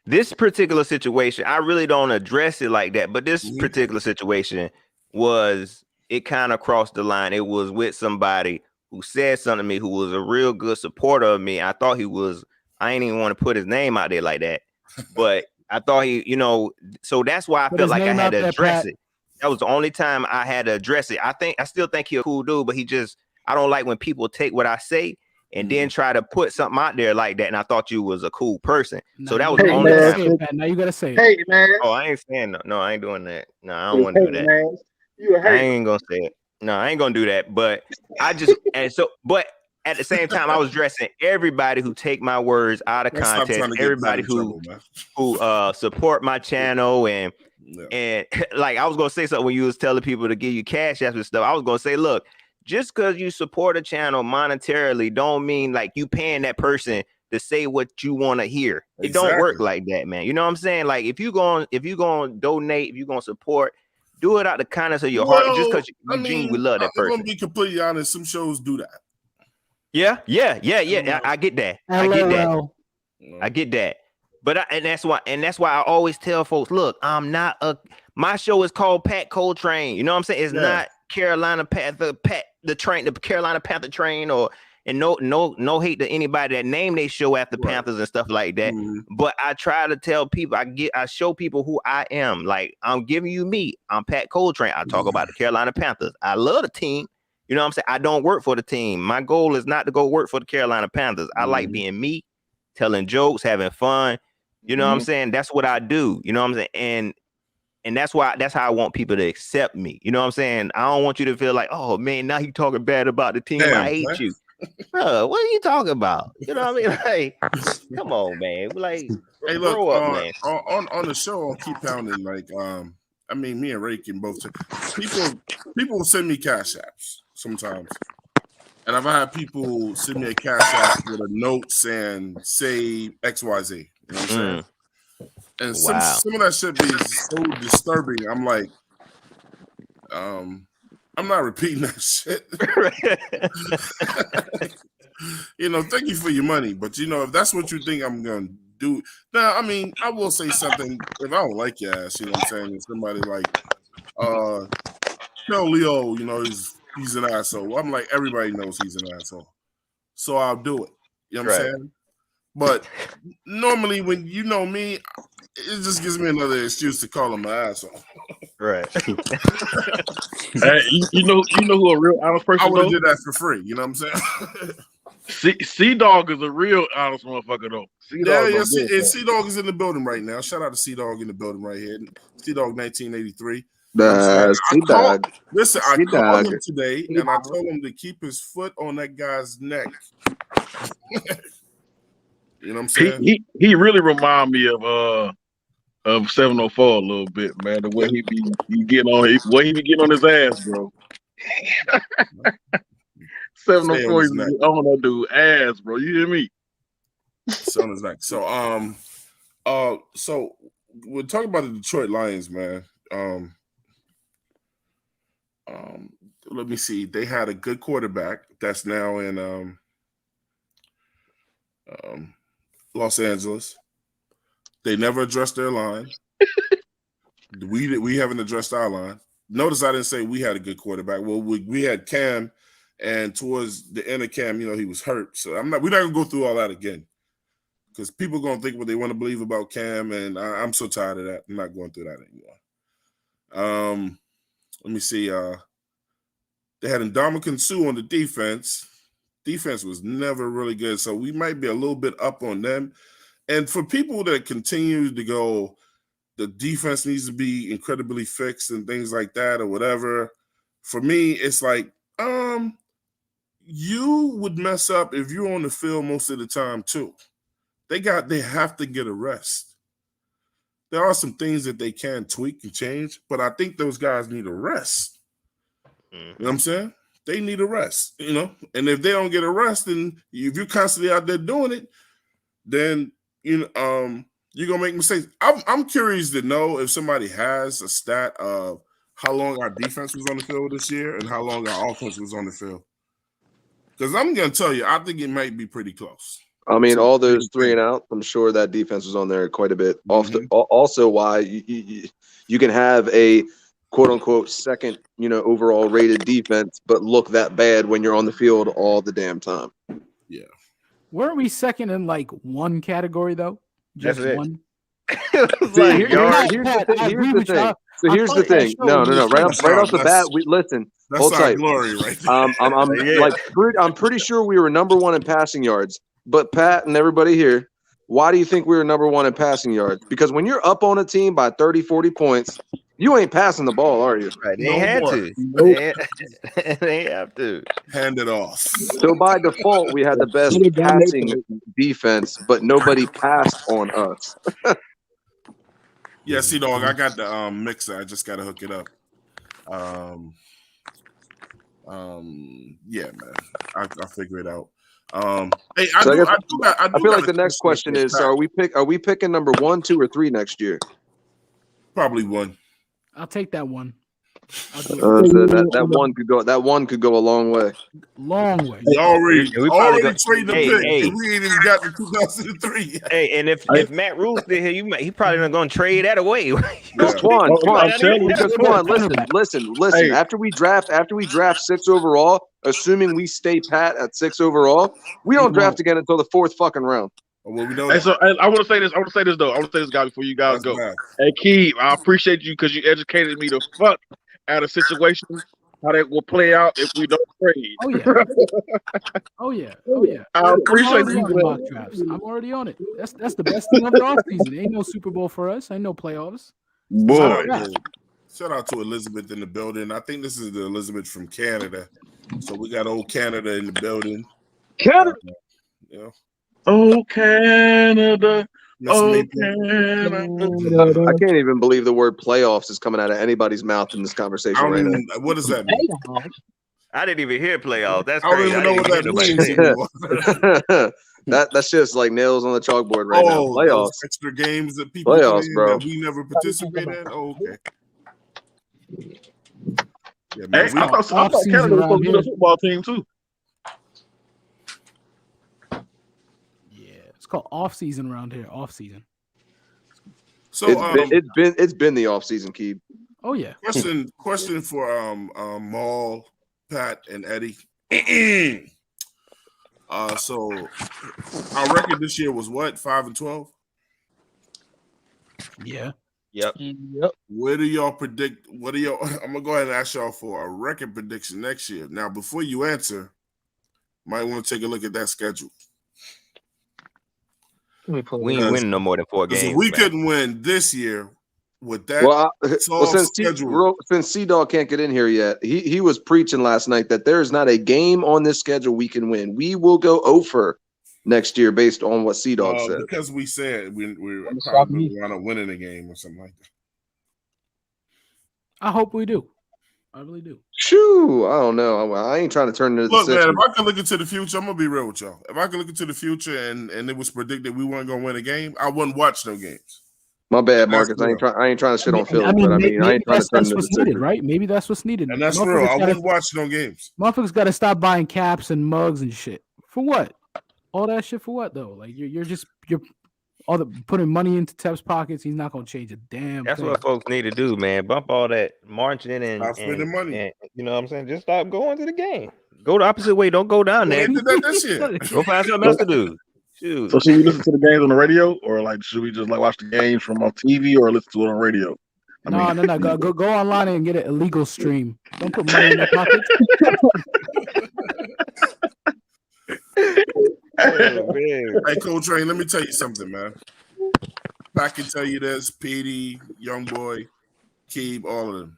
This particular situation, I really don't address it like that. But this particular situation it kind of crossed the line. It was with somebody who said something to me, who was a real good supporter of me. I thought he was. I ain't even want to put his name out there like that, but I thought he, you know. So that's why I felt like I had to address it. That was the only time I had to address it. I still think he's a cool dude, but I don't like when people take what I say and then try to put something out there like that. And I thought you was a cool person. So that was the only time. Now you gotta say it. Hey man. Oh, I ain't saying no. I ain't doing that. No, I don't want to do that. Man. I ain't gonna say it. No, I ain't gonna do that. But but at the same time, I was addressing everybody who take my words out of context, everybody who support my channel and like I was gonna say something when you was telling people to give you cash apps and stuff. I was gonna say, look, just because you support a channel monetarily don't mean like you paying that person to say what you want to hear. It don't work like that, man. You know what I'm saying? Like if you gonna donate, if you gonna support, do it out the kindness of your heart, just because you genuinely love that person. I'm gonna be completely honest. Some shows do that. Yeah. I get that. I get that. But that's why I always tell folks, look, my show is called Pat Coltrane. You know what I'm saying? It's not Carolina Panther, the Carolina Panther train, and no hate to anybody that name their show after Panthers and stuff like that. But I try to tell people, I show people who I am. Like I'm giving you me. I'm Pat Coltrane. I talk about the Carolina Panthers. I love the team. You know what I'm saying? I don't work for the team. My goal is not to go work for the Carolina Panthers. I like being me, telling jokes, having fun. You know what I'm saying? That's what I do. You know what I'm saying? And that's how I want people to accept me. You know what I'm saying? I don't want you to feel like, oh man, now he talking bad about the team. I hate you. Bro, what are you talking about? You know what I mean? Like, come on, man. Like, hey, look, grow up, man. On the show on Keep Pounding, like, I mean, me and Ray can both. People will send me cash apps sometimes, and I've had people send me a cash app with a note saying "say XYZ." You know what I'm saying? And some of that shit be so disturbing. I'm like, I'm not repeating that shit. You know, thank you for your money, but you know, if that's what you think I'm gonna do, now I mean, I will say something if I don't like your ass. You know what I'm saying? If somebody like, tell Leo, you know, he's an asshole. I'm like, everybody knows he's an asshole, so I'll do it. You know what I'm saying? But normally, when you know me, it just gives me another excuse to call him an asshole. Right. Hey, you know who a real honest person? I would have did that for free. You know what I'm saying? C-Dog is a real honest motherfucker though. C-Dog is in the building right now. Shout out to C-Dog in the building right here. C-Dog 1983. I called him today and I told him to keep his foot on that guy's neck. You know what I'm saying? He really remind me of 704 a little bit, man. The way he be getting on his ass, bro. 704 is on that dude ass, bro. You hear me? So on his neck. So so we're talking about the Detroit Lions, man. Let me see. They had a good quarterback that's now in Los Angeles. They never addressed their line. We haven't addressed our line. Notice I didn't say we had a good quarterback. Well, we had Cam, and towards the end of Cam, you know, he was hurt. So we're not gonna go through all that again, because people are gonna think what they want to believe about Cam, and I'm so tired of that. I'm not going through that anymore. Let me see. They had Ndamukong Suh on the defense. Defense was never really good, so we might be a little bit up on them. And for people that continue to go, the defense needs to be incredibly fixed and things like that or whatever, for me, it's like, you would mess up if you're on the field most of the time too. They have to get a rest. There are some things that they can tweak and change, but I think those guys need a rest. You know what I'm saying? They need a rest, you know? And if they don't get a rest, and if you're constantly out there doing it, then you're gonna make mistakes. I'm curious to know if somebody has a stat of how long our defense was on the field this year and how long our offense was on the field. Because I'm gonna tell you, I think it might be pretty close. I mean, all those 3 and outs, I'm sure that defense was on there quite a bit. Also, why you can have a quote unquote second, overall rated defense, but look that bad when you're on the field all the damn time. Yeah. Weren't we second in like one category though? Just one. Here's the thing. So here's the thing. No. Right off the bat, listen. That's our glory, right there. I'm pretty sure we were number one in passing yards. But Pat and everybody here, why do you think we were number one in passing yards? Because when you're up on a team by 30, 40 points, you ain't passing the ball, are you? Right. They had to. They have to. Hand it off. So by default, we had the best passing defense, but nobody passed on us. Yeah, C-Dog, I got the mixer. I just got to hook it up. Yeah, man. I'll figure it out. Hey, I feel like the next question is: Are we picking number 1, 2, or 3 next year? Probably 1. I'll take that one. That one could go a long way. Long way. We already traded the pick. And we ain't even got the 2003. Hey, and if Matt Rule's still here, he probably not going to trade that away. Twan, listen. Hey. After we draft 6 overall, assuming we stay pat at 6 overall, we don't draft again until the 4th fucking round. Well, we know. Hey, so I want to say this. Though. I want to say this, guy, before you guys go. Bad. Hey, Keith, I appreciate you because you educated me the fuck out of situations, how that will play out if we don't trade. Oh yeah. I appreciate you. I'm already on it. That's the best thing of the offseason. Ain't no Super Bowl for us. Ain't no playoffs. Boy. Shout out to Elizabeth in the building. I think this is the Elizabeth from Canada. So we got old Canada in the building. Canada. Yeah. Oh, Canada. Oh, Canada. I can't even believe the word playoffs is coming out of anybody's mouth in this conversation right now. What does that mean? I didn't even hear playoffs. That's I don't crazy. even know what that means. That's just like nails on the chalkboard right now. Playoffs, extra games that people playoffs, bro. that we never participate in. Oh, okay. Yeah, man, I thought Canada was supposed to be a football team too. Yeah, it's called off season around here. Off season. So it's been the off season, Keeb. Oh yeah. Question for Maul, Pat, and Eddie. So our record this year was what? 5-12. Yeah. Yep. Where do y'all predict? What do y'all? I'm gonna go ahead and ask y'all for a record prediction next year. Now, before you answer, might want to take a look at that schedule. We ain't winning no more than 4 games. If we couldn't win this year with that since C-Dog can't get in here yet, he was preaching last night that there's not a game on this schedule we can win. We will go over next year based on what C-Dog said. Because we said we're probably going to win in a game or something like that. I hope we do. I really do. Shoo! I don't know. I ain't trying to turn into Look, man, if I can look into the future, I'm gonna be real with y'all. If I can look into the future and it was predicted we weren't gonna win a game, I wouldn't watch no games. My bad, Marcus. I ain't trying to shit on Philly, but I ain't trying to turn into what's needed, right? Maybe that's what's needed. And that's real. I wouldn't watch no games. Motherfuckers got to stop buying caps and mugs and shit. For what? All that shit for what though? Like you're putting money into Tep's pockets. He's not gonna change a damn. That's thing. what folks need to do, man. Bump all that marching and spending money. And, you know what I'm saying? Just stop going to the game. Go the opposite way. Don't go down there. Go find something else to do. Shoot. So should we listen to the games on the radio, or like should we just like watch the games from on TV, or listen to it on radio? No. Go online and get an illegal stream. Don't put money in your pocket. Hey, Coltrane, let me tell you something, man. I can tell you this, PD, Young Boy, Keeb, all of them.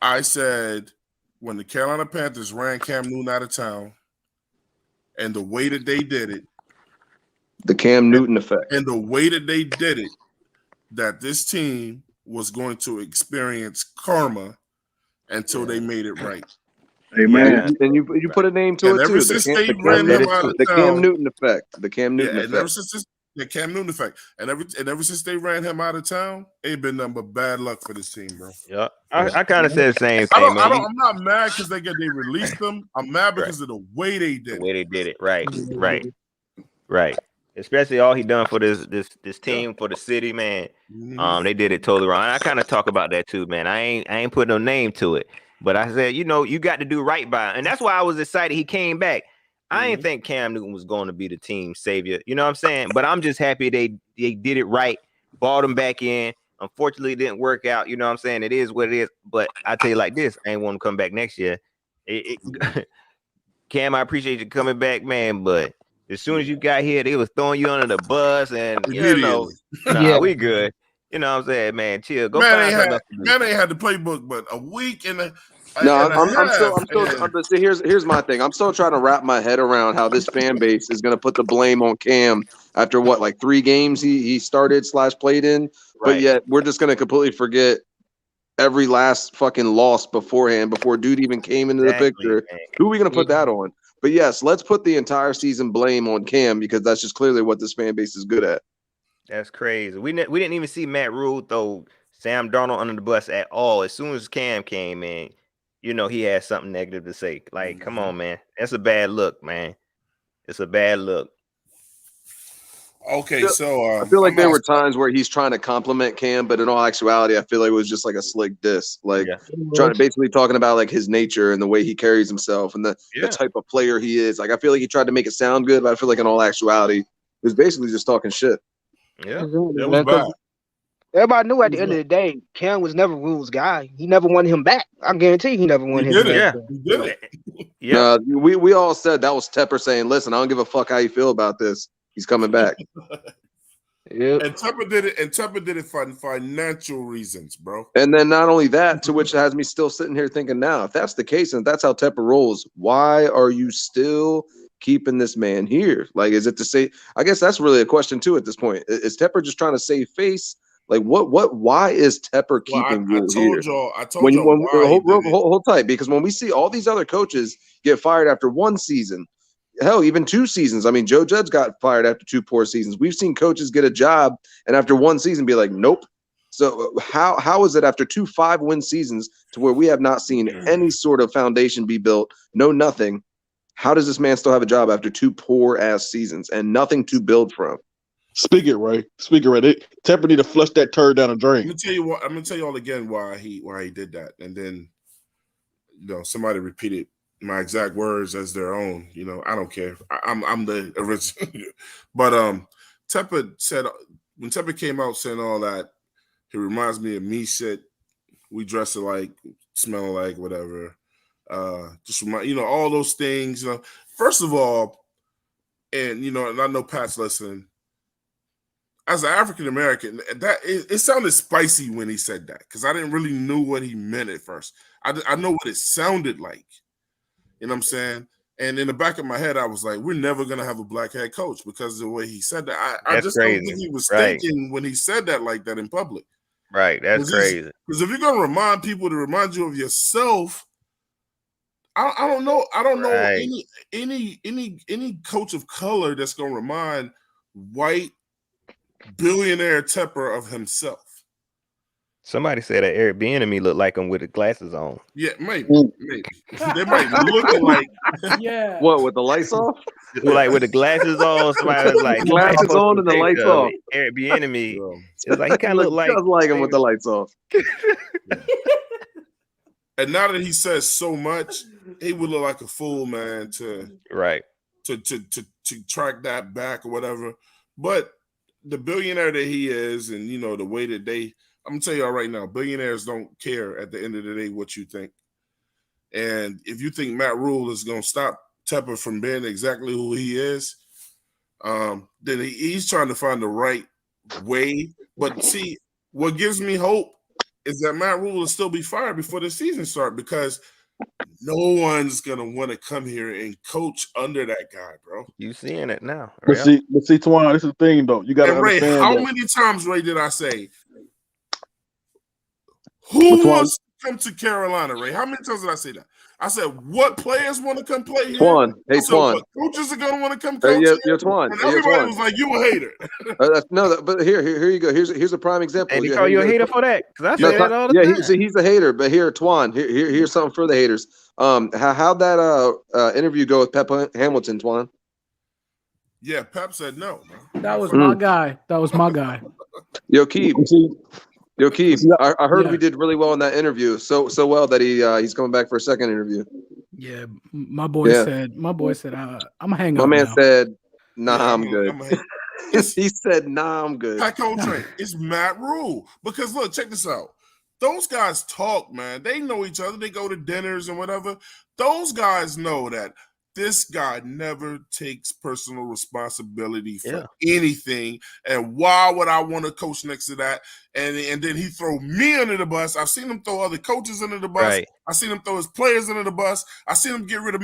I said when the Carolina Panthers ran Cam Newton out of town, and the way that they did it, the Cam Newton effect, and the way that they did it, that this team was going to experience karma until they made it right. Amen. And you put a name to it too. The Cam Newton effect. The Cam Newton effect. The Cam Newton effect. And ever since they ran him out of town, it ain't been nothing but bad luck for this team, bro. Yeah, I kind of said the same thing. I'm not mad because they released them. I'm mad because of the way they did it. The way they did it. Right. Especially all he done for this team, for the city, man. They did it totally wrong. And I kind of talk about that too, man. I ain't put no name to it. But I said, you got to do right by him. And that's why I was excited he came back. I didn't think Cam Newton was going to be the team savior. You know what I'm saying? But I'm just happy they did it right, brought him back in. Unfortunately, it didn't work out. You know what I'm saying? It is what it is. But I tell you like this, I ain't want to come back next year. Cam, I appreciate you coming back, man. But as soon as you got here, they was throwing you under the bus. And, we good. You know what I'm saying, man? Chill. Go find something else to do. Man ain't had the playbook, but a week and a here's my thing. I'm still trying to wrap my head around how this fan base is going to put the blame on Cam after what, like 3 games he started / played in, but yet we're just going to completely forget every last fucking loss beforehand before dude even came into the picture. Man. Who are we going to put that on? But yes, let's put the entire season blame on Cam because that's just clearly what this fan base is good at. That's crazy. We didn't even see Matt Rule throw Sam Darnold under the bus at all. As soon as Cam came in, he had something negative to say. Like, come on, man. That's a bad look, man. It's a bad look. Okay, so I feel like there were times where he's trying to compliment Cam, but in all actuality, I feel like it was just like a slick diss. Like basically talking about like his nature and the way he carries himself and the type of player he is. Like I feel like he tried to make it sound good, but I feel like in all actuality, it was basically just talking shit. Yeah, everybody knew at the end of the day, Cam was never Rule's guy. He never wanted him back. I guarantee he never wanted him back. Yeah. We all said that was Tepper saying, "Listen, I don't give a fuck how you feel about this. He's coming back." Yep. And Tepper did it for financial reasons, bro. And then not only that, to which has me still sitting here thinking, now, if that's the case and if that's how Tepper rolls, why are you still keeping this man here? Like, is it to say? I guess that's really a question too at this point. Is Tepper just trying to save face? Like, why is Tepper keeping you here? I told y'all why. Hold tight, because when we see all these other coaches get fired after one season, hell, even 2 seasons. I mean, Joe Judge got fired after 2 poor seasons. We've seen coaches get a job and after 1 season be like, nope. So how is it after 2 5-win seasons to where we have not seen any sort of foundation be built, nothing? How does this man still have a job after 2 poor ass seasons and nothing to build from? Speak it, Ray. Tepper need to flush that turd down a drain. I'm gonna tell you all again why he did that, and then somebody repeated my exact words as their own. I don't care. I'm the original. But Tepper said, when Tepper came out saying all that, he reminds me of me shit. We dress alike, smell alike, whatever. Just remind all those things. First of all, and and I know Pat's listening. As an African American, it sounded spicy when he said that because I didn't really know what he meant at first. I know what it sounded like. You know what I'm saying? And in the back of my head, I was like, we're never going to have a black head coach because of the way he said that. I just don't think he was thinking when he said that like that in public. Right. That's crazy. Because if you're going to remind people to remind you of yourself, I don't know. I don't know any coach of color that's going to remind white billionaire Tepper of himself. Somebody said that Eric Bieniemy looked like him with the glasses on. Yeah, maybe. They might look like. Yeah. What, with the lights off? Like with the glasses on. Somebody was like glasses on and the lights off. Eric Bieniemy. It's like he kind of look like just like him with the lights off. And now that he says so much, he would look like a fool, man. To track that back or whatever. But the billionaire that he is, and the way that I'm gonna tell y'all right now, billionaires don't care at the end of the day what you think. And if you think Matt Rule is gonna stop Tepper from being exactly who he is, then he's trying to find the right way. But see, what gives me hope is that Matt Rule will still be fired before the season starts because no one's gonna want to come here and coach under that guy, bro. You seeing it now? But see, Twan, this is the thing though. You got to understand. How many times, Ray, did I say who wants to come to Carolina, Ray? How many times did I say that? I said, what players want to come play here? Twan, hey Twan. What coaches are going to want to come coach here? Twan. And everybody was like, you a hater. But here you go. Here's a prime example. And he call you a hater for that? Because I say that all the time. He's a hater. But here, Twan, here's something for the haters. How'd that interview go with Pep Hamilton, Twan? Yeah, Pep said no. That was my guy. Yo, Keith. I heard we did really well in that interview. So well that he's coming back for a second interview. Yeah, my boy said, I'm gonna hang up. My man now. said, nah, I'm good. He said, nah, I'm good. Pat Coltrane, it's Matt Rule. Because look, check this out. Those guys talk, man. They know each other. They go to dinners and whatever. Those guys know that this guy never takes personal responsibility for anything. And why would I want to coach next to that? And then he throw me under the bus. I've seen him throw other coaches under the bus. Right. I've seen him throw his players under the bus. I've seen him get rid of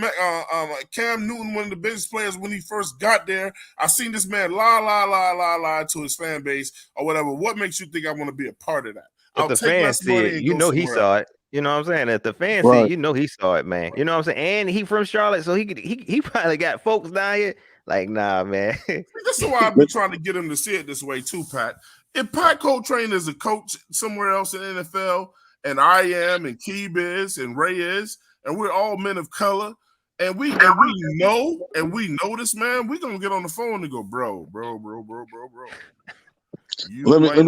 Cam Newton, one of the biggest players when he first got there. I've seen this man lie to his fan base or whatever. What makes you think I want to be a part of that? If the fans see it, he saw it. You know what I'm saying? If the fans see it, he saw it, man. You know what I'm saying? And he from Charlotte, so he probably got folks down here like, nah, man. That's why I've been trying to get him to see it this way too, Pat. If Pat Coltrane is a coach somewhere else in the NFL, and I am, and Keeb is, and Ray is, and we're all men of color, and we know this man, we're gonna get on the phone and go, bro. Let me take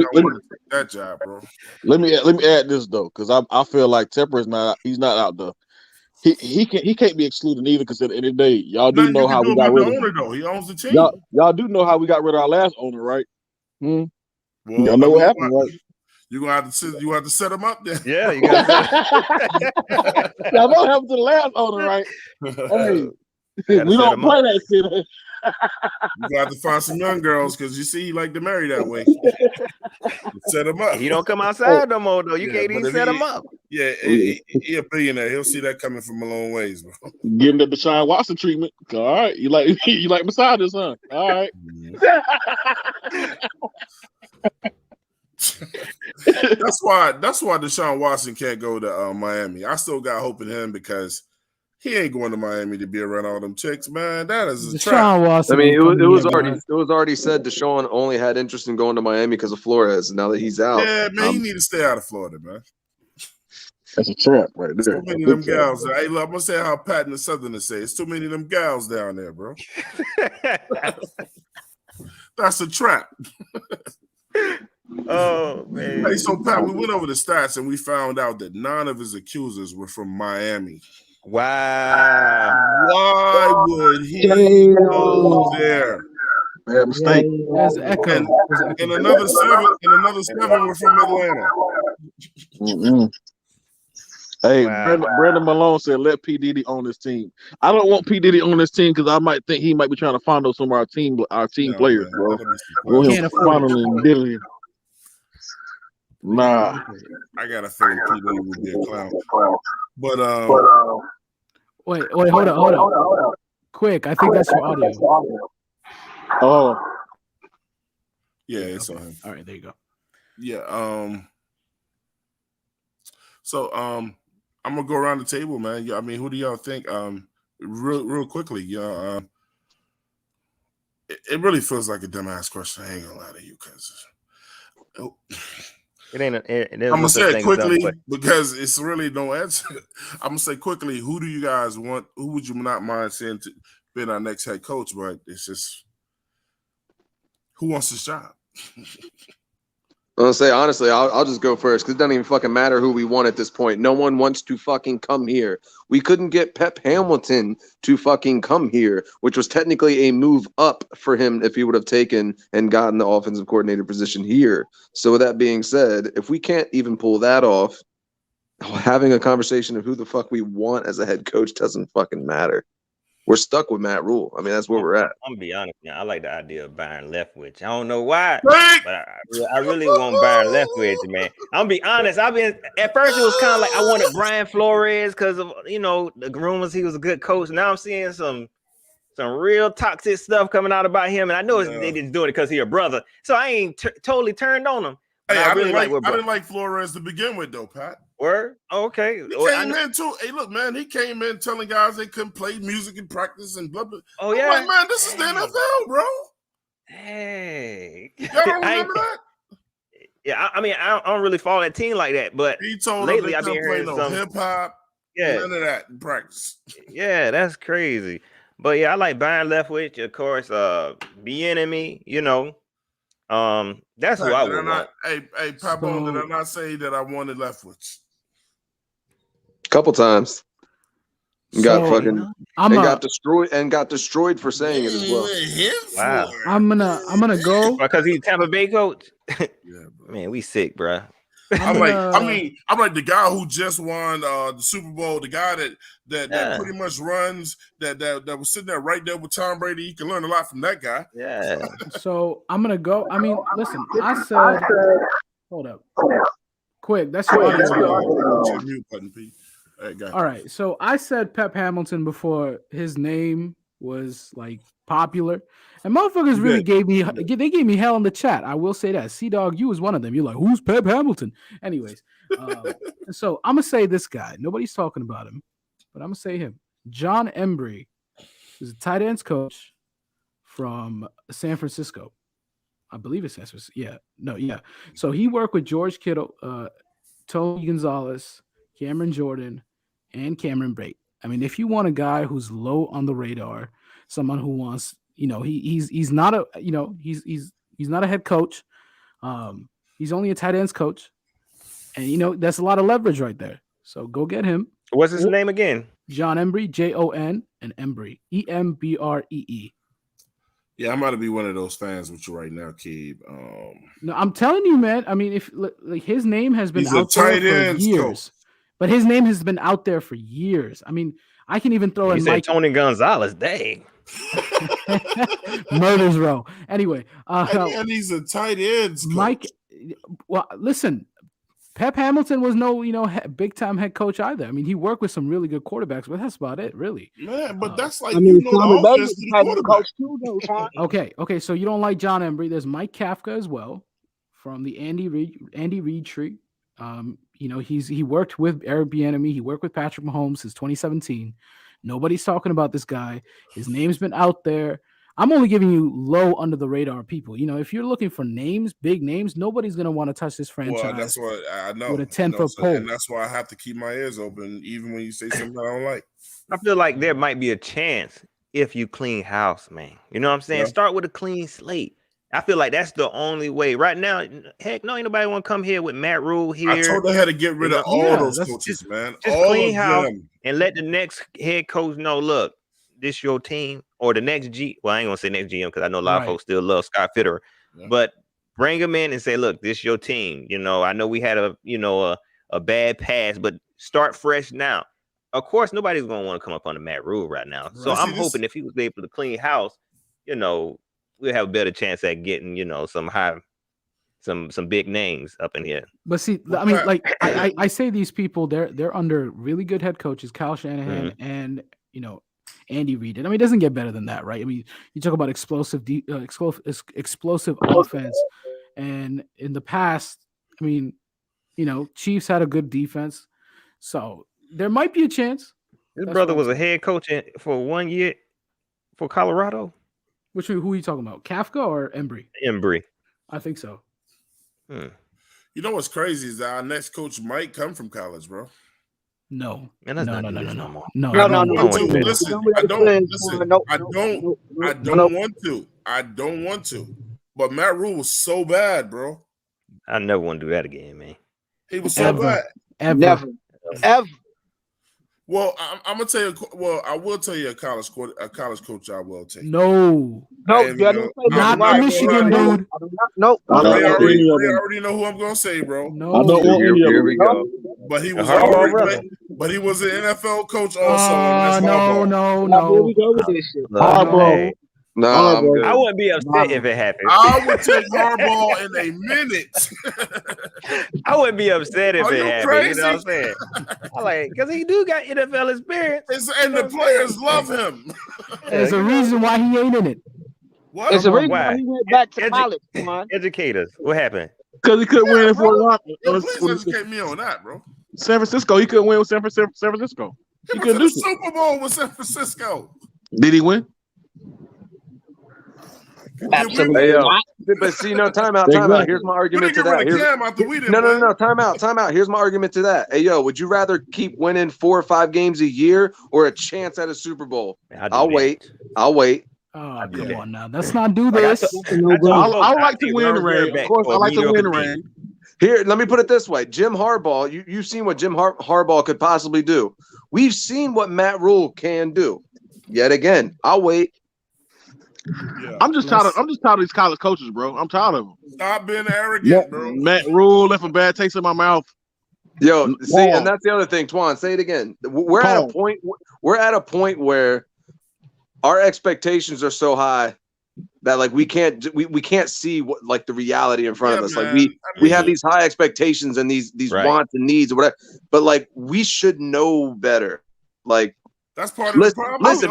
that job, bro. Let me add this though, because I feel like Tepper he's not out there. He can't be excluded either, because at the end of the day, y'all do know how we got rid of him. Though. He owns the team. Y'all do know how we got rid of our last owner, right? Well, y'all know what happened, right? You have to set him up there. Yeah, you got y'all know what happened to the last owner, right? Hey, we don't play that shit. You got to find some young girls because you see, he like to marry that way. Set him up. He don't come outside no more though. You can't even set him up. Yeah, he a billionaire. He'll see that coming from a long ways, bro. Getting the Deshaun Watson treatment. All right, you like Masada, son. All right. That's why Deshaun Watson can't go to Miami. I still got hope in him because he ain't going to Miami to be around all them chicks, man. That is a trap. I mean, it was already said Deshaun only had interest in going to Miami because of Flores. Now that he's out, yeah, man, he need to stay out of Florida, man. That's a trap right there. Too many of them gals. Hey, look, I'm gonna say how Pat and the Southerners say. It's too many of them gals down there, bro. That's a trap. Oh man. Hey, so Pat, we went over the stats and we found out that 9 of his accusers were from Miami. Wow. Why would he go there? Bad mistake. And another 7 were from Atlanta. Mm-hmm. Hey, wow. Brandon Malone said, "Let P Diddy on this team." I don't want P Diddy on this team because I might think he might be trying to fondle some of our team players, bro. Nah, I got a feeling P Diddy would be a clown. But wait, hold on. Quick, I think that's your audio. Oh, yeah, it's on him. All right, there you go. Yeah. So I'm gonna go around the table, man. Yeah, I mean, who do y'all think? Real quickly, it really feels like a dumbass question. I ain't gonna lie to you, cause it ain't. I'm gonna say it quickly because it's really no answer. I'm gonna say quickly. Who do you guys want? Who would you not mind seeing to be our next head coach? But it's just who wants this job? I'll say honestly, I'll just go first because it doesn't even fucking matter who we want at this point. No one wants to fucking come here. We couldn't get Pep Hamilton to fucking come here, which was technically a move up for him if he would have taken and gotten the offensive coordinator position here. So with that being said, if we can't even pull that off, having a conversation of who the fuck we want as a head coach doesn't fucking matter. We're stuck with Matt Rule. I mean, that's where we're at. I'm gonna be honest now. I like the idea of Byron Leftwich. I don't know why, but I really want Byron Leftwich, man. I'm gonna be honest. At first it was kind of like I wanted Brian Flores because of the rumors he was a good coach. Now I'm seeing some real toxic stuff coming out about him, and I know they didn't do it because he's a brother. So I ain't totally turned on him. Hey, I didn't like Flores to begin with, though, Pat. Word? Oh, okay. He came in too. Hey, look, man, he came in telling guys they couldn't play music in practice and blah blah. Oh yeah, like, man, this is the NFL, bro. Hey, y'all don't remember that? Yeah, I mean, I don't really follow that team like that, but he told lately I've been hearing some hip hop. Yeah, none of that in practice. Yeah, that's crazy. But yeah, I like Byron Leftwich, of course. Bieniemy, that's who I would want. Hey, Pablo, did I not say that I wanted Leftwich? Couple times. Got destroyed for saying it as well. Wow. I'm gonna go because he's Tampa Bay coach. Yeah, bro. Man, we sick, bro. I'm like the guy who just won the Super Bowl, the guy that pretty much runs that was sitting there right there with Tom Brady. You can learn a lot from that guy. Yeah. So I'm gonna go. I mean, listen, I said, hold up, quick. That's your audio. All right. So I said Pep Hamilton before his name was like popular, and motherfuckers really gave me hell in the chat. I will say that. C-Dog, you was one of them. You're like, who's Pep Hamilton? Anyways, so I'm gonna say this guy. Nobody's talking about him, but I'm gonna say him. John Embry is a tight ends coach from San Francisco. I believe it's San Francisco. Yeah. So he worked with George Kittle, Tony Gonzalez, Cameron Jordan, and Cameron Brate. I mean, if you want a guy who's low on the radar, someone who wants, he's not a, he's not a head coach. He's only a tight ends coach, and that's a lot of leverage right there. So go get him. What's his name again? John Embry, Jon and Embry, Embree. Yeah, I'm about to be one of those fans with you right now, Keeb. No, I'm telling you, man. I mean, if like his name has been out there for years. Coach. But his name has been out there for years. I mean, I can even throw in Mike. Tony Gonzalez, dang. Murders row. Anyway, and he's a tight ends coach. Mike. Well, listen, Pep Hamilton was no, big time head coach either. I mean, he worked with some really good quarterbacks, but that's about it, really. Man, but that's like the offense to the coach too, though. Okay. So you don't like John Embry? There's Mike Kafka as well, from the Andy Reid tree. He worked with Eric Bieniemy. He worked with Patrick Mahomes since 2017. Nobody's talking about this guy. His name's been out there. I'm only giving you low under the radar people. If you're looking for names, big names, nobody's going to want to touch this franchise. Well, that's what I know. With a 10-foot pole. And that's why I have to keep my ears open, even when you say something I don't like. I feel like there might be a chance if you clean house, man. You know what I'm saying? Yeah. Start with a clean slate. I feel like that's the only way. Right now, heck, no, ain't nobody want to come here with Matt Rule here. I told they had to get rid of all those coaches, man. Just all clean house them. And let the next head coach know, look, this your team, or the next well, I ain't gonna say next GM because I know a lot of folks still love Scott Fitterer, but bring him in and say, look, this your team. I know we had a bad pass, but start fresh now. Of course, nobody's gonna want to come up on the Matt Rule right now. So I'm hoping if he was able to clean house, we'll have a better chance at getting, some big names up in here. But see, I mean, like I say these people, they're under really good head coaches, Kyle Shanahan and Andy Reid. I mean, it doesn't get better than that, right? I mean, you talk about explosive offense, and in the past, I mean, Chiefs had a good defense, so there might be a chance. His brother was a head coach for 1 year for Colorado. Who are you talking about, Kafka or Embry? Embry, I think so. You know what's crazy is that our next coach might come from college, bro. No. Man, no. I don't want to. But Matt Rule was so bad, bro. I never want to do that again, man. He was so bad. Ever. Well, I'm gonna tell you. Well, I will tell you a college coach. I will take. No, not Michigan, dude. Nope. They already know who I'm gonna say, bro. No, I don't want any of them. Here we go. But he was but he was an NFL coach also. No. Here we go with this shit. Harbaugh. No, I wouldn't be upset if it happened. I would take Harbaugh in a minute. I wouldn't be upset if it happened. Crazy? You know what I'm saying? I like because he do got NFL experience, and the players love him. There's a reason why he ain't in it. What? There's a reason why he went back to college. Come on. Educators. What happened? Because he couldn't win in Fort Lauderdale. Please educate me on that, bro. San Francisco, he couldn't win with San Francisco. He couldn't do the Super Bowl with San Francisco. Did he win? Absolutely. Hey, but see, timeout. Here's my argument to that. Timeout. Here's my argument to that. Hey, yo, would you rather keep winning 4 or 5 games a year or a chance at a Super Bowl? I'll wait. Oh, come on now. Let's not do this. I like to win the ring. Of course, I like to win the ring. Here, let me put it this way. Jim Harbaugh, you've seen what Jim Harbaugh could possibly do. We've seen what Matt Rule can do. Yet again, I'll wait. Yeah. I'm just tired of these college coaches, bro. I'm tired of them. Stop being arrogant, bro. Matt Rule left a bad taste in my mouth. Yo, see, and that's the other thing, Twan. Say it again. We're at a point where our expectations are so high that like we can't see what like the reality in front of us. Man. Like we have these high expectations and these wants and needs or whatever, but like we should know better. Like that's part of the problem. Listen,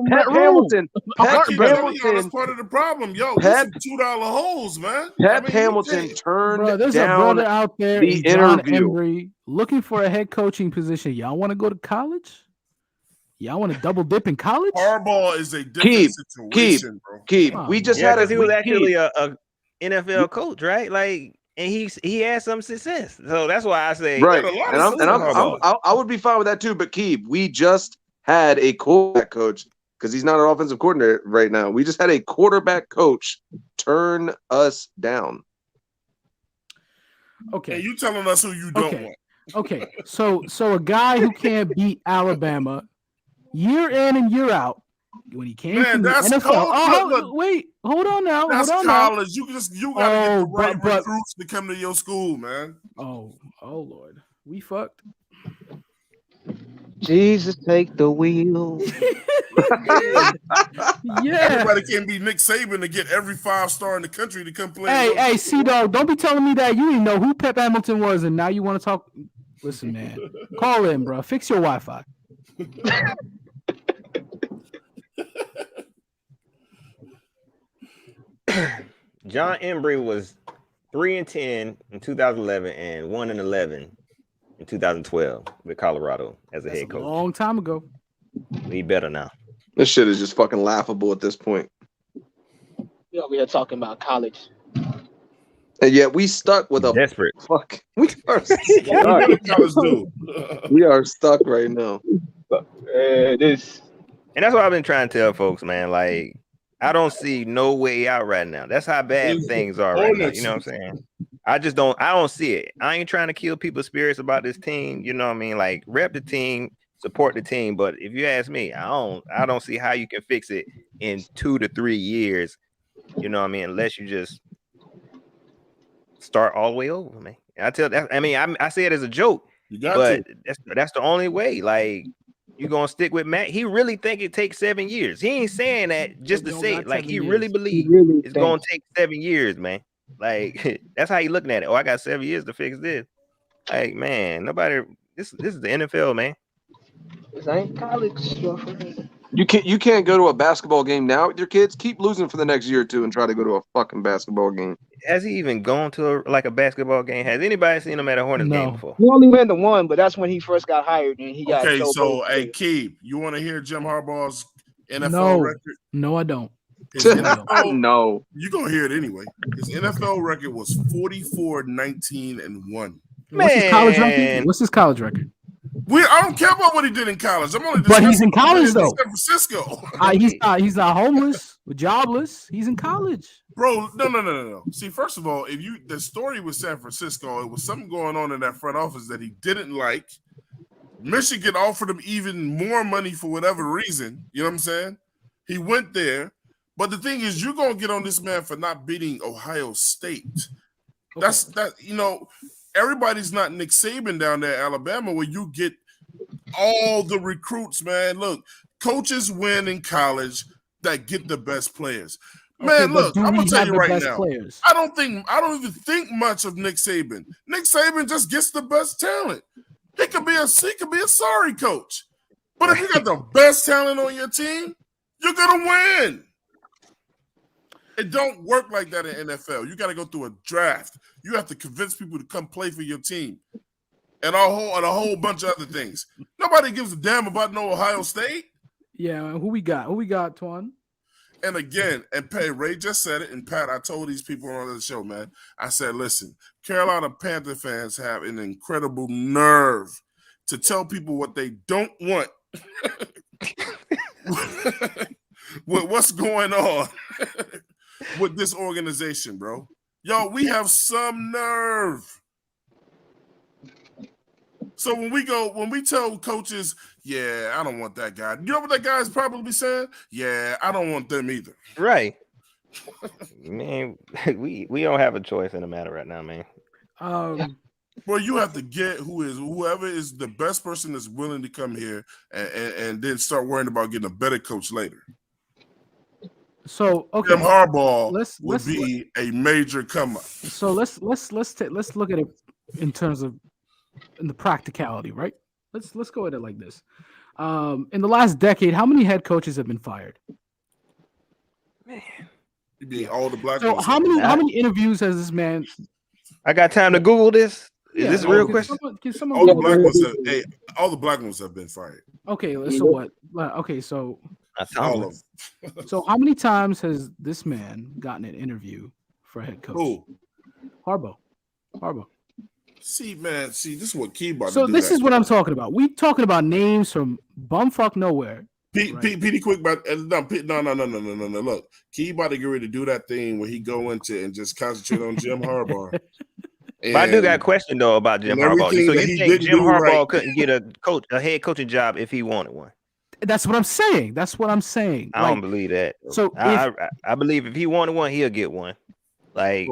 Pep Hamilton. That's part of the problem. Yo, $2 holes, man. Pep Hamilton turned there's down a brother out there the interview. Embry, looking for a head coaching position. Y'all want to go to college? Y'all want to double dip in college? Harbaugh is a different situation, bro. We just had he was actually a NFL coach, right? Like, and he had some success. So that's why I say right. I would be fine with that too. But Keeb, we just had a quarterback coach because he's not an offensive coordinator right now. We just had a quarterback coach turn us down. Okay, and you telling us who you don't want? Okay, so a guy who can't beat Alabama year in and year out when he came from the NFL. Wait, hold on now. That's college. You gotta get the right but recruits to come to your school, man. Oh Lord, we fucked. Jesus, take the wheel. Everybody can't be Nick Saban to get every 5-star in the country to come play. Hey, C-Dog, don't be telling me that you didn't know who Pep Hamilton was, and now you want to talk. Listen, man, call in, bro. Fix your Wi-Fi. John Embry was 3-10 in 2011 and 1-11 in 2012 with Colorado as a head coach. A long time ago. He better now. This shit is just fucking laughable at this point. We are talking about college. And yet we stuck with a desperate. Fuck. We are we are stuck right now. And that's what I've been trying to tell folks, man. Like, I don't see no way out right now. That's how bad things are right now. You know what I'm saying? I don't see it. I ain't trying to kill people's spirits about this team. You know what I mean? Like, rep the team, support the team. But if you ask me, I don't see how you can fix it in 2 to 3 years. You know what I mean? Unless you just start all the way over, man. I say it as a joke, but that's the only way. Like, you gonna stick with Matt? He really think it takes 7 years. He ain't saying that just to say it. Like, he really believes it's gonna take 7 years, man. Like, that's how he looking at it. Oh, I got 7 years to fix this. Like, man, nobody. This is the NFL, man. This ain't college. You can't go to a basketball game now with your kids. Keep losing for the next year or two and try to go to a fucking basketball game. Has he even gone to a basketball game? Has anybody seen him at a Hornets game before? He only went to one, but that's when he first got hired and he got hey, Keith, you want to hear Jim Harbaugh's NFL record? No, I don't. His NFL, no. You're gonna hear it anyway. His NFL record was 44-19-1. What's his college record? What's his college record? I don't care about what he did in college. I'm only but he's in college though. San Francisco. He's not homeless, jobless. He's in college, bro. No. See, first of all, the story with San Francisco, it was something going on in that front office that he didn't like. Michigan offered him even more money for whatever reason. You know what I'm saying? He went there, but the thing is, you're gonna get on this man for not beating Ohio State. Okay. That's that. You know. Everybody's not Nick Saban down there in Alabama where you get all the recruits, man. Look, coaches win in college that get the best players. Man, look, I'm gonna tell you right now. Players? I don't even think much of Nick Saban. Nick Saban just gets the best talent. He could be a sorry coach. But if you got the best talent on your team, you're gonna win. It don't work like that in NFL. You got to go through a draft. You have to convince people to come play for your team, and a whole bunch of other things. Nobody gives a damn about no Ohio State. Yeah, who we got? Who we got, Twan? And again, Ray just said it, and Pat, I told these people on the show, man. I said, listen, Carolina Panther fans have an incredible nerve to tell people what they don't want. What's going on with this organization, bro? Yo, we have some nerve. So when we tell coaches, yeah, I don't want that guy. You know what that guy's probably saying? Yeah, I don't want them either. Right. Man, we don't have a choice in the matter right now, man. Well, you have to get whoever is the best person that's willing to come here and then start worrying about getting a better coach later. So okay, Jim Harbaugh would be a major come up. So let's look at it in terms of the practicality, right? Let's go at it like this. In the last decade, how many head coaches have been fired? Man, you mean all the black? So how many interviews has this man? I got time to Google this. Is this a real question? All the black ones have been fired. Okay, so what? Okay, so all of them. So how many times has this man gotten an interview for head coach? Who? Harbaugh. See, this is what Keyboard. So this is what I'm talking about. We talking about names from bumfuck nowhere. Petey Quick, but no. Look, Keyboard to get ready to do that thing where he go into and just concentrate on Jim Harbaugh. But I do got a question though about Jim Harbaugh. So you think Jim Harbaugh couldn't get a head coaching job if he wanted one? That's what I'm saying. I don't believe that. So I believe if he wanted one, he'll get one. Like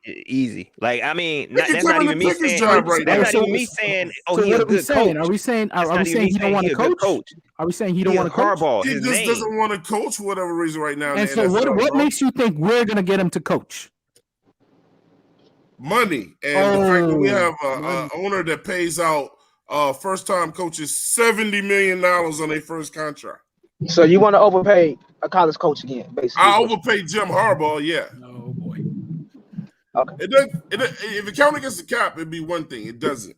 easy. Like, I mean, that's not even me saying. That's not even me saying. Oh, he's a good coach. Are we saying he don't want to coach? Are we saying he don't want to coach? Harbaugh. He just doesn't want to coach for whatever reason right now. And so, what makes you think we're gonna get him to coach? Money and the fact that we have an owner that pays out first-time coaches $70 million on their first contract. So you want to overpay a college coach again, basically? I overpay Jim Harbaugh, yeah. Oh boy. Okay. It doesn't. If it count against the cap, it'd be one thing. It doesn't.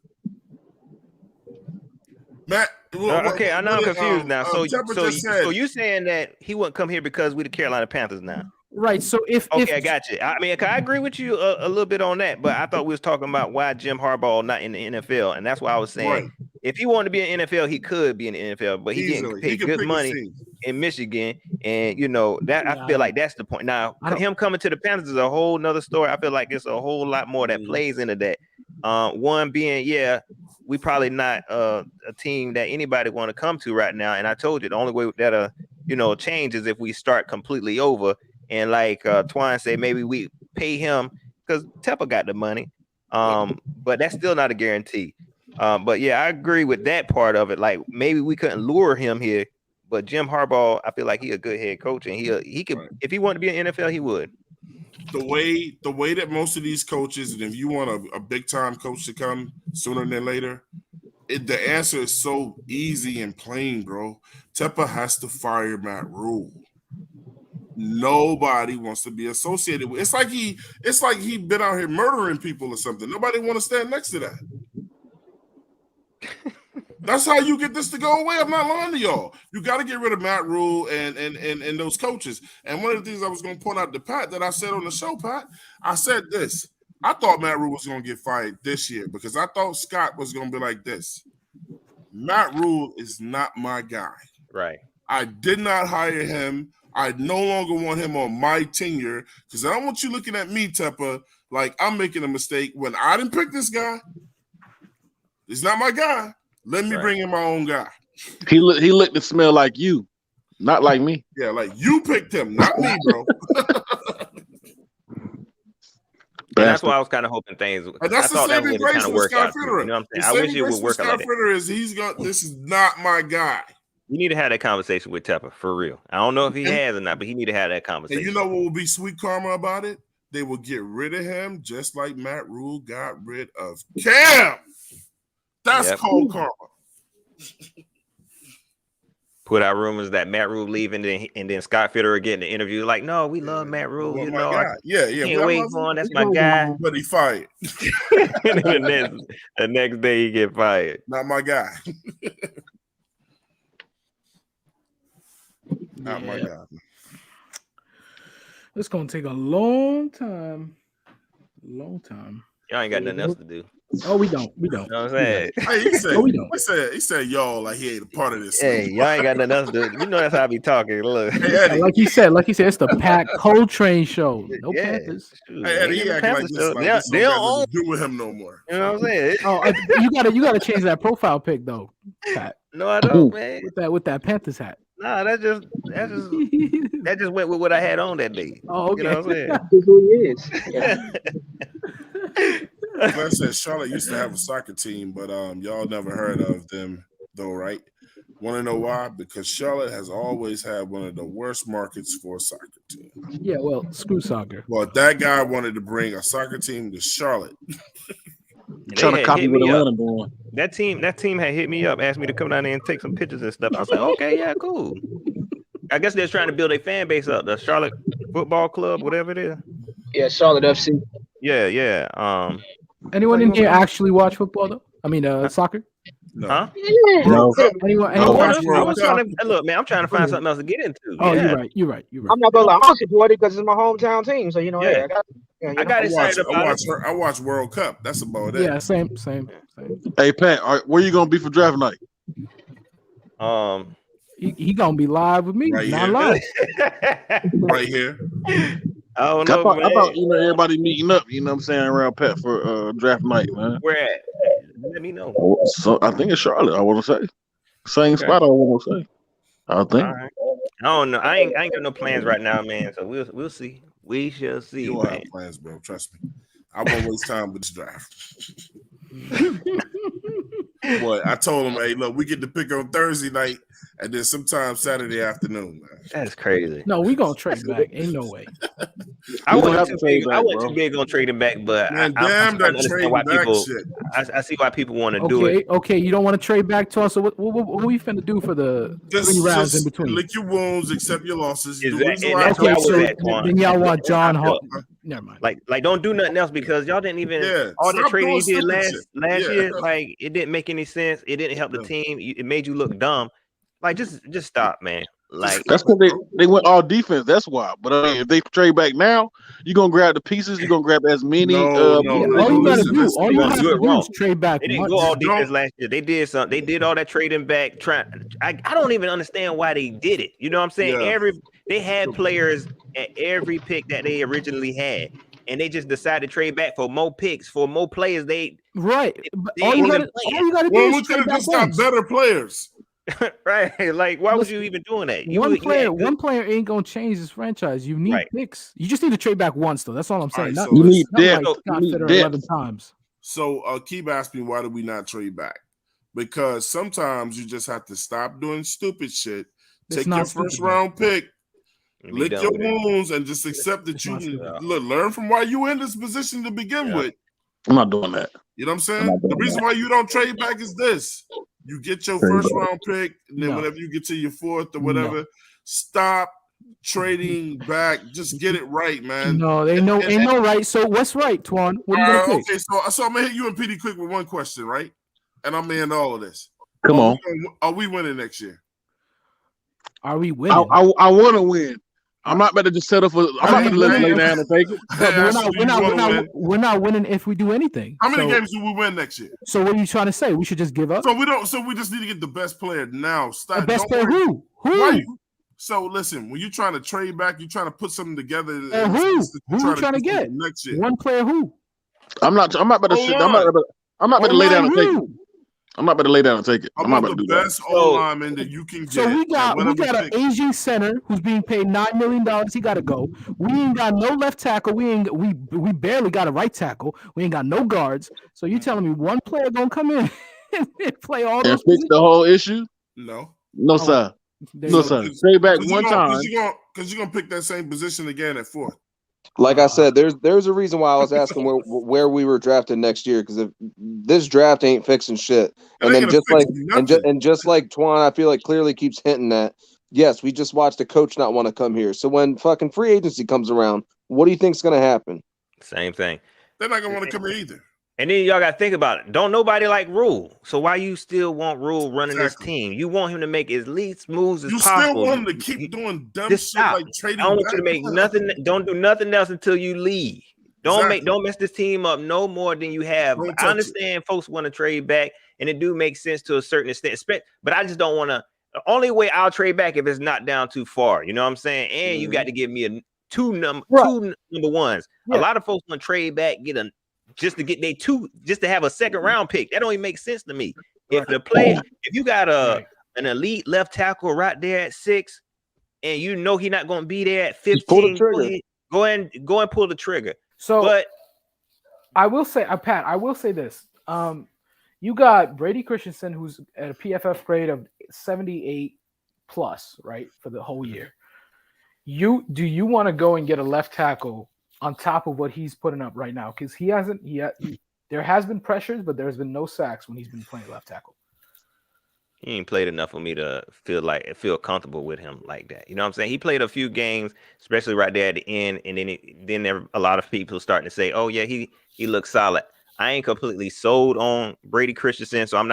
Matt. Okay, I know I'm confused now. So you saying that he wouldn't come here because we the Carolina Panthers now? Right. So if I got you. I mean, I agree with you a little bit on that, but I thought we was talking about why Jim Harbaugh not in the NFL, and that's why I was saying if he wanted to be in the NFL, he could be in the NFL, but he getting paid good money in Michigan, and that I feel like that's the point. Now, him coming to the Panthers is a whole nother story. I feel like it's a whole lot more that plays into that. One being, we probably not a team that anybody want to come to right now, and I told you the only way that change is if we start completely over. And like Twine said, maybe we pay him because Tepper got the money, but that's still not a guarantee. But yeah, I agree with that part of it. Like maybe we couldn't lure him here, but Jim Harbaugh, I feel like he a good head coach, and he could if he wanted to be in the NFL, he would. The way that most of these coaches, and if you want a big time coach to come sooner than later, the answer is so easy and plain, bro. Tepper has to fire Matt Rule. Nobody wants to be associated with. It's like he been out here murdering people or something. Nobody want to stand next to that. That's how you get this to go away. I'm not lying to y'all. You got to get rid of Matt Rule and those coaches. And one of the things I was going to point out to Pat that I said on the show, Pat, I said this. I thought Matt Rule was going to get fired this year because I thought Scott was going to be like this. Matt Rule is not my guy. Right. I did not hire him. I no longer want him on my tenure because I don't want you looking at me, Tepper, like I'm making a mistake when I didn't pick this guy. He's not my guy. Let me bring in my own guy. He looked and smelled like you, not like me. Yeah, like you picked him, not me, bro. That's why I was kind of hoping things. And that's the saving grace for Scott Fitterer. You know what I'm saying? I wish it would work out like that. This is not my guy. You need to have that conversation with Tepper for real. I don't know if he has or not, but he need to have that conversation. And you know what will be sweet karma about it? They will get rid of him just like Matt Rule got rid of Cam. That's cold karma. Put out rumors that Matt Rule leaving and then Scott Fitterer getting the interview. Like, no, we love Matt Rule. Well, you know, can't wait for him. That's my guy. But he fired. the next day he get fired. Not my guy. Not my guy. It's gonna take a long time. Long time. Y'all ain't got nothing else to do. Oh, we don't. We don't. You know what I'm saying? Hey, he said y'all like he ain't a part of this. Hey, y'all ain't got nothing else to do. You know that's how I be talking. Look. Hey, like he said, it's the Pat Coltrane show. No Panthers. Hey, Eddie, he acting like this. They don't do with him no more. You know what I'm saying? Oh, you gotta change that profile pic though, Pat. No, I don't, man. With that Panthers hat. Nah, that just went with what I had on that day. Oh, okay. You know what I'm saying? That's who he is. Yeah. Like I said, Charlotte used to have a soccer team, but y'all never heard of them though, right? Want to know why? Because Charlotte has always had one of the worst markets for a soccer team. Yeah, well, screw soccer. Well, that guy wanted to bring a soccer team to Charlotte. Trying to copy what Atlanta doing. That team had hit me up, asked me to come down there and take some pictures and stuff. I was like, okay, yeah, cool. I guess they're trying to build a fan base up, the Charlotte Football Club, whatever it is. Yeah, Charlotte FC. Yeah. Anyone in here actually watch football though? I mean, soccer? No. Huh? No. Anyone Look, man, I'm trying to find something else to get into. Oh, yeah. You're right. I'm not gonna lie, I'm supporting because it's my hometown team. So yeah. I got excited about it. I watch World Cup. That's about it. Yeah, same. Hey Pat, where you gonna be for draft night? He gonna be live with me. Right not live. Right here. I don't know. I thought everybody meeting up. You know what I'm saying, around Pat for draft night, man. Where at? Let me know. So I think it's Charlotte. I want to say same spot. I want to say. I think. All right. I don't know. I ain't got no plans right now, man. So we'll see. We shall see. You don't have plans, bro. Trust me. I won't waste time with this draft. Boy, I told him, hey, look, we get to pick on Thursday night and then sometimes Saturday afternoon, man. That's crazy. No, we gonna trade back. Ain't no way. I wasn't too big on trading back, but man, I'm trying to understand why people. I see why people want to do it. Okay, you don't want to trade back to us. So what we finna do for the 3 rounds in between? Lick your wounds, accept your losses. Then y'all want John Hall. Never mind. Like, don't do nothing else because y'all didn't even all the trading you did last year. Like, it didn't make any sense. It didn't help the team. It made you look dumb. Like, just stop, man. Like, that's because they went all defense. That's why. But I mean, if they trade back now, you're gonna grab the pieces. You're gonna grab as many. All you have to do is trade back. They didn't go all defense last year. They did something. They did all that trading back. I don't even understand why they did it. You know what I'm saying? Yeah. They had players at every pick that they originally had, and they just decided to trade back for more picks, for more players. All you gotta do is trade back. Just got better players. Right, like why was you even doing that? One player ain't gonna change this franchise. You need picks. You just need to trade back once, though. That's all I'm saying. Right, you need depth. Like 11 times. So keep asking me, why do we not trade back? Because sometimes you just have to stop doing stupid shit. Take your first round pick, lick your wounds, and just accept that you learn from why you in this position to begin with. I'm not doing that. You know what I'm saying? The reason why you don't trade back is this. You get your first round pick, and then whenever you get to your fourth or whatever, stop trading back. Just get it right, man. No, ain't no right. So what's right, Twan? What are you gonna pick? Okay, so I'm gonna hit you and Petey quick with one question, right? And I'm in all of this. Come on. Are we winning next year? Are we winning? I want to win. I'm not about to just settle for. I'm not going to lay down and take it. We're not winning if we do anything. How many games do we win next year? So what are you trying to say? We should just give up? So we don't. So we just need to get the best player now. The best player who? So listen, when you're trying to trade back, you're trying to put something together. Who are you trying to get next year? One player who? I'm not about to. I'm not about to lay down and take it. I'm not about to lay down and take it. I'm not about to do that. Best O-lineman that you can get. So we got an Asian center who's being paid $9 million. He got to go. We ain't got no left tackle. We barely got a right tackle. We ain't got no guards. So you telling me one player gonna come in and play all those and fix the whole issue? No, sir. No, sir. Stay back one time. Because you're gonna pick that same position again at fourth. Like I said, there's a reason why I was asking where we were drafted next year, because if this draft ain't fixing shit, and then just like Twan, I feel like clearly keeps hinting that yes, we just watched a coach not want to come here. So when fucking free agency comes around, what do you think's gonna happen? Same thing. They're not gonna want to come here either. And then y'all got to think about it. Don't nobody like Rule. So why you still want Rule running this team? You want him to make as least moves as possible. You still want him to keep doing dumb shit like trading. I don't want you to make nothing. Don't do nothing else until you leave. Don't mess this team up no more than you have. I understand folks want to trade back, and it do make sense to a certain extent. But I just don't want to. The only way I'll trade back if it's not down too far. You know what I'm saying? And you got to give me two number ones. Yeah. A lot of folks want to trade back, just to get just to have a second round pick. That don't even make sense to me. If you got an elite left tackle right there at 6, and you know he's not going to be there at 15, go and pull the trigger. So, but I will say, Pat, I will say this. You got Brady Christensen, who's at a PFF grade of 78 plus, right, for the whole year. Do you want to go and get a left tackle on top of what he's putting up right now? Because there has been pressures, but there's been no sacks when he's been playing left tackle. He ain't played enough for me to feel comfortable with him like that. You know what I'm saying? He played a few games, especially right there at the end, and then there a lot of people starting to say, "Oh yeah, he looks solid." I ain't completely sold on Brady Christensen, so I'm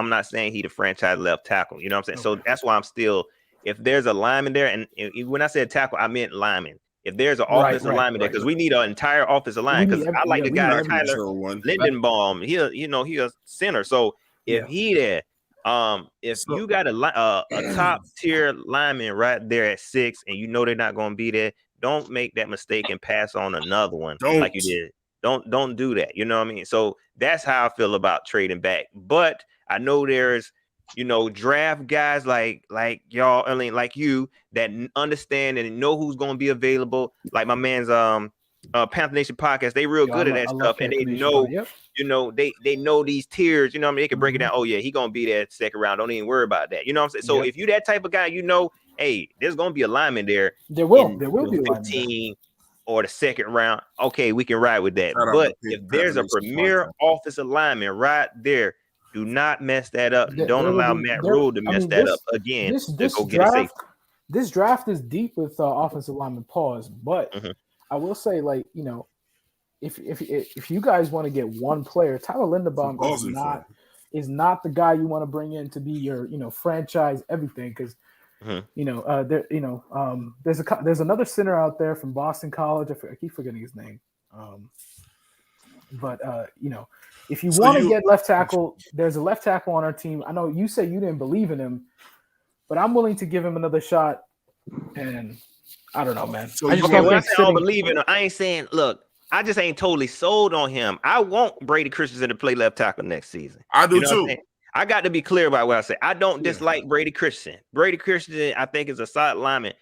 not saying he the franchise left tackle. You know what I'm saying? Okay. So that's why I'm still, if there's a lineman there, and when I said tackle, I meant lineman. If there's an offensive lineman there, because we need an entire offensive line. Because I like the guy Tyler Lindenbaum. He a center. So if he there, if you got a top tier lineman right there at 6, and you know they're not going to be there, don't make that mistake and pass on another one like you did. Don't do that. You know what I mean? So that's how I feel about trading back. But I know there's draft guys like y'all, I mean, like you, that understand and know who's going to be available. Like my man's Panther Nation podcast. They real good at that stuff, and they know, you know, they know these tiers. You know what I mean? They can break it down. Oh yeah, he gonna be there second round. Don't even worry about that. You know what I'm saying? So if you that type of guy, you know, hey, there's gonna be a lineman there. There will be 15 or the second round. Okay, we can ride with that. But if there's a premier offensive lineman right there, do not mess that up. Don't allow Matt Rule to mess that up again. This draft is deep with offensive lineman pause, but I will say, like, you know, if you guys want to get one player, Tyler Linderbaum is not the guy you want to bring in to be your, you know, franchise everything, because you know, there's another center out there from Boston College. I keep forgetting his name. But you know, if you want to get left tackle, there's a left tackle on our team. I know you say you didn't believe in him, but I'm willing to give him another shot. And I don't know, man. So I don't believe in him, I ain't saying, look, I just ain't totally sold on him. I want Brady Christensen to play left tackle next season. I do too. I got to be clear about what I say. I don't dislike Brady Christensen. Brady Christensen, I think, is a solid lineman.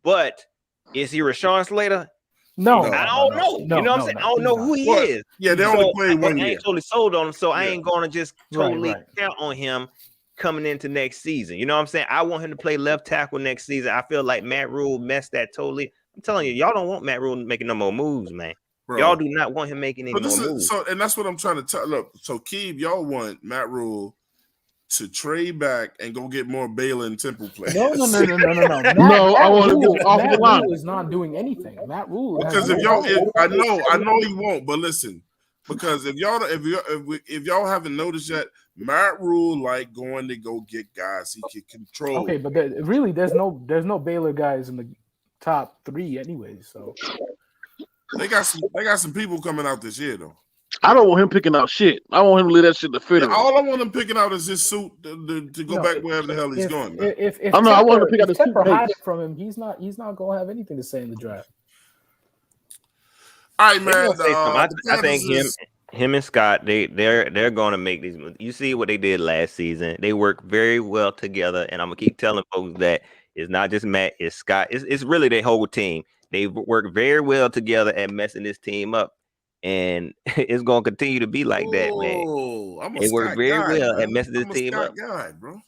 But is he Rashawn Slater? No. I don't know. You know what I'm saying? I don't know who he is. Yeah, they only played 1 year. I ain't totally sold on him, so I ain't going to just totally count on him coming into next season. You know what I'm saying? I want him to play left tackle next season. I feel like Matt Rule messed that totally. I'm telling you, y'all don't want Matt Rule making no more moves, man. Bro. Y'all do not want him making any more moves. So, and that's what I'm trying to tell. Look, so Keeb, y'all want Matt Rule to trade back and go get more Baylor and Temple players. No. No, I want to get off the line. Rule is not doing anything. Matt Rule, because I know he won't. But listen, because if y'all haven't noticed yet, Matt Rule like going to go get guys he can control. Okay, but there's no Baylor guys in the top 3 anyways. So they got some people coming out this year though. I don't want him picking out shit. I want him to leave that shit to fit him. All I want him picking out is his suit to go back wherever the hell he's going. I want him to pick out his suit. Hide it from him. He's not gonna have anything to say in the draft. All right, man. I think him and Scott, they're going to make these moves. You see what they did last season. They work very well together, and I'm gonna keep telling folks that it's not just Matt, it's Scott. It's really their whole team. They work very well together at messing this team up, and it's going to continue to be like that, man. They work very well at messing this team up. Guy, bro.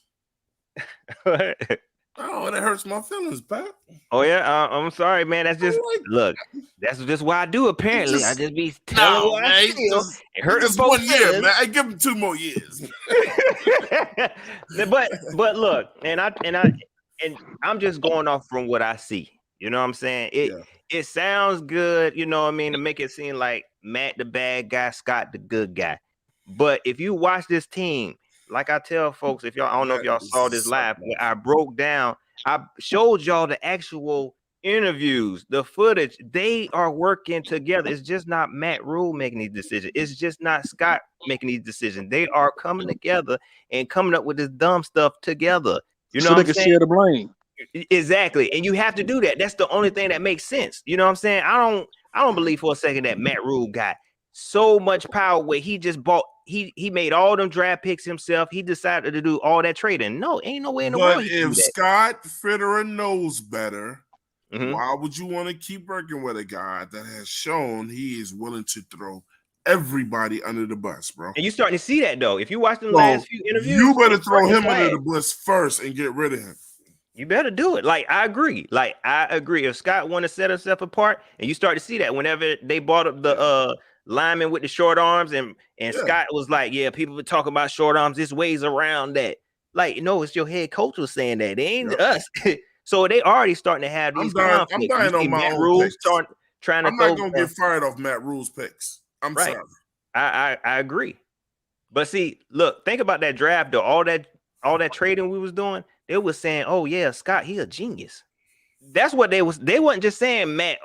Oh, that hurts my feelings, Pat. Oh yeah, I'm sorry, man. That's just look. That's just what I do. Apparently, I just be telling what I feel. It hurts 1 year, man. I give him 2 more years. but look, and I'm just going off from what I see. You know what I'm saying? It sounds good, you know what I mean, to make it seem like Matt the bad guy, Scott the good guy. But if you watch this team, like I tell folks, I don't know if y'all saw this live, but I broke down, I showed y'all the actual interviews, the footage. They are working together. It's just not Matt Rule making these decisions. It's just not Scott making these decisions. They are coming together and coming up with this dumb stuff together. You know, so they can share the blame. Exactly, and you have to do that. That's the only thing that makes sense. You know what I'm saying? I don't believe for a second that Matt Rule got so much power where he just bought. He made all them draft picks himself. He decided to do all that trading. No, ain't no way in the world. But if Scott Fitterer knows better, why would you want to keep working with a guy that has shown he is willing to throw everybody under the bus, bro? And you starting to see that though. If you watch the last few interviews, you better throw him under the bus first and get rid of him. You better do it. I agree. If Scott want to set himself apart, and you start to see that whenever they bought up the lineman with the short arms, and Scott was like, yeah, people were talking about short arms. This ways around that. No, it's your head coach was saying that. It ain't us. So they already starting to have these conflicts. I'm dying on my own picks. I'm not going to get fired off Matt Rule's picks. I'm sorry. I agree. But see, look, think about that draft, though. All that trading we was doing, they was saying, oh, yeah, Scott, he a genius. That's what they wasn't just saying Matt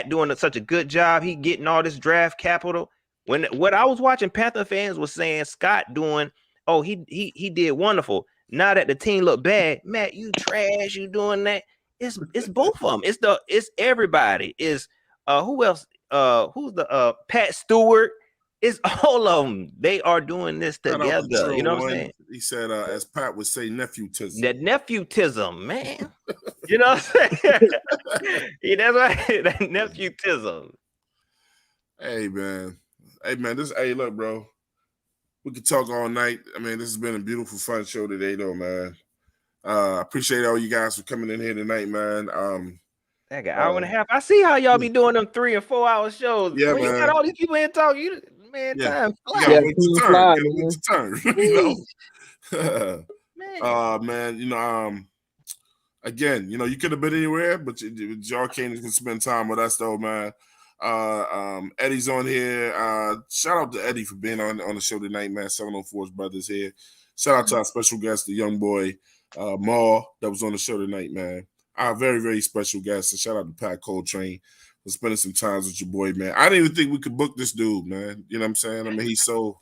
doing such a good job. He getting all this draft capital. When what I was watching, Panther fans was saying Scott doing, oh, he did wonderful. Now that the team look bad, Matt, you trash, you doing that. It's both of them. It's everybody. Is who else? Who's the Pat Stewart? It's all of them. They are doing this together. You know what I'm saying? He said, as Pat would say, nephewtism. That nephewtism, man. You know what I'm saying? That's right. That nephewtism. Hey man, look, bro. We could talk all night. I mean, this has been a beautiful, fun show today, though, man. I appreciate all you guys for coming in here tonight, man. That got hour and a half. I see how y'all be doing them 3 and 4 hour shows. Yeah, when man. You got all these people in talking, time flies. You gotta wait your turn. You gotta wait your turn. You know? Man, again, you could have been anywhere, but y'all came to spend time with us, though, man. Eddie's on here. Shout out to Eddie for being on the show tonight, man. 704's brothers here. Shout out to our special guest, the young boy, Maul, that was on the show tonight, man. Our very, very special guest. And shout out to Pat Coltrane for spending some time with your boy, man. I didn't even think we could book this dude, man. You know what I'm saying? I mean, he's so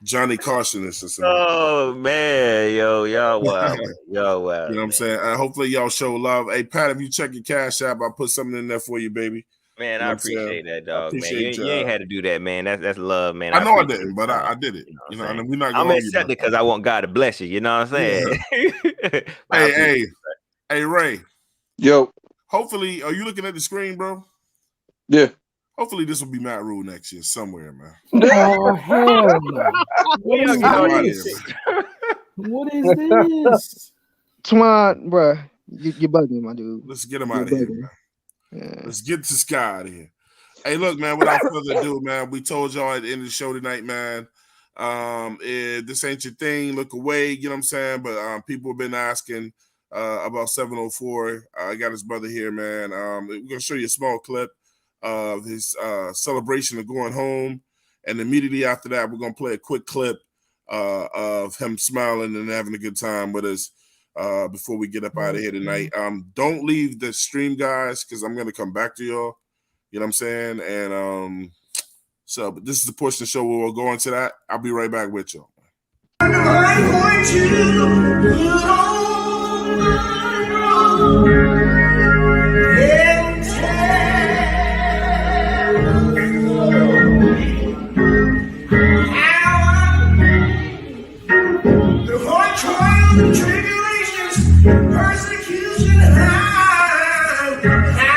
Johnny Carsonist or something. Oh man, y'all wow. Y'all wow. You know what I'm saying? Hopefully y'all show love. Hey Pat, if you check your Cash App, I'll put something in there for you, baby. Man, I appreciate that, dog. Man, you ain't had to do that, man. That's love, man. I know I didn't, but I did it. And we're not. I'm accept it because I want God to bless you. You know what I'm saying? Yeah. Hey, Ray. Yo. Hopefully, are you looking at the screen, bro? Yeah. Hopefully, this will be Matt Rule next year somewhere, man. Oh hell no! What is this? Twan, bro, you're bugging, my dude. Let's get him out of here, man. Yeah. Let's get this guy out of here. Hey, look, man, without further ado, man, we told y'all at the end of the show tonight, man, if this ain't your thing, look away, you know what I'm saying? But people have been asking about 704. I got his brother here, man. We're going to show you a small clip of his celebration of going home. And immediately after that, we're going to play a quick clip of him smiling and having a good time with us. Before we get up out of here tonight. Don't leave the stream, guys, because I'm gonna come back to y'all. You know what I'm saying? And but this is the portion of the show where we'll go into that. I'll be right back with y'all. Persecution, I'm going to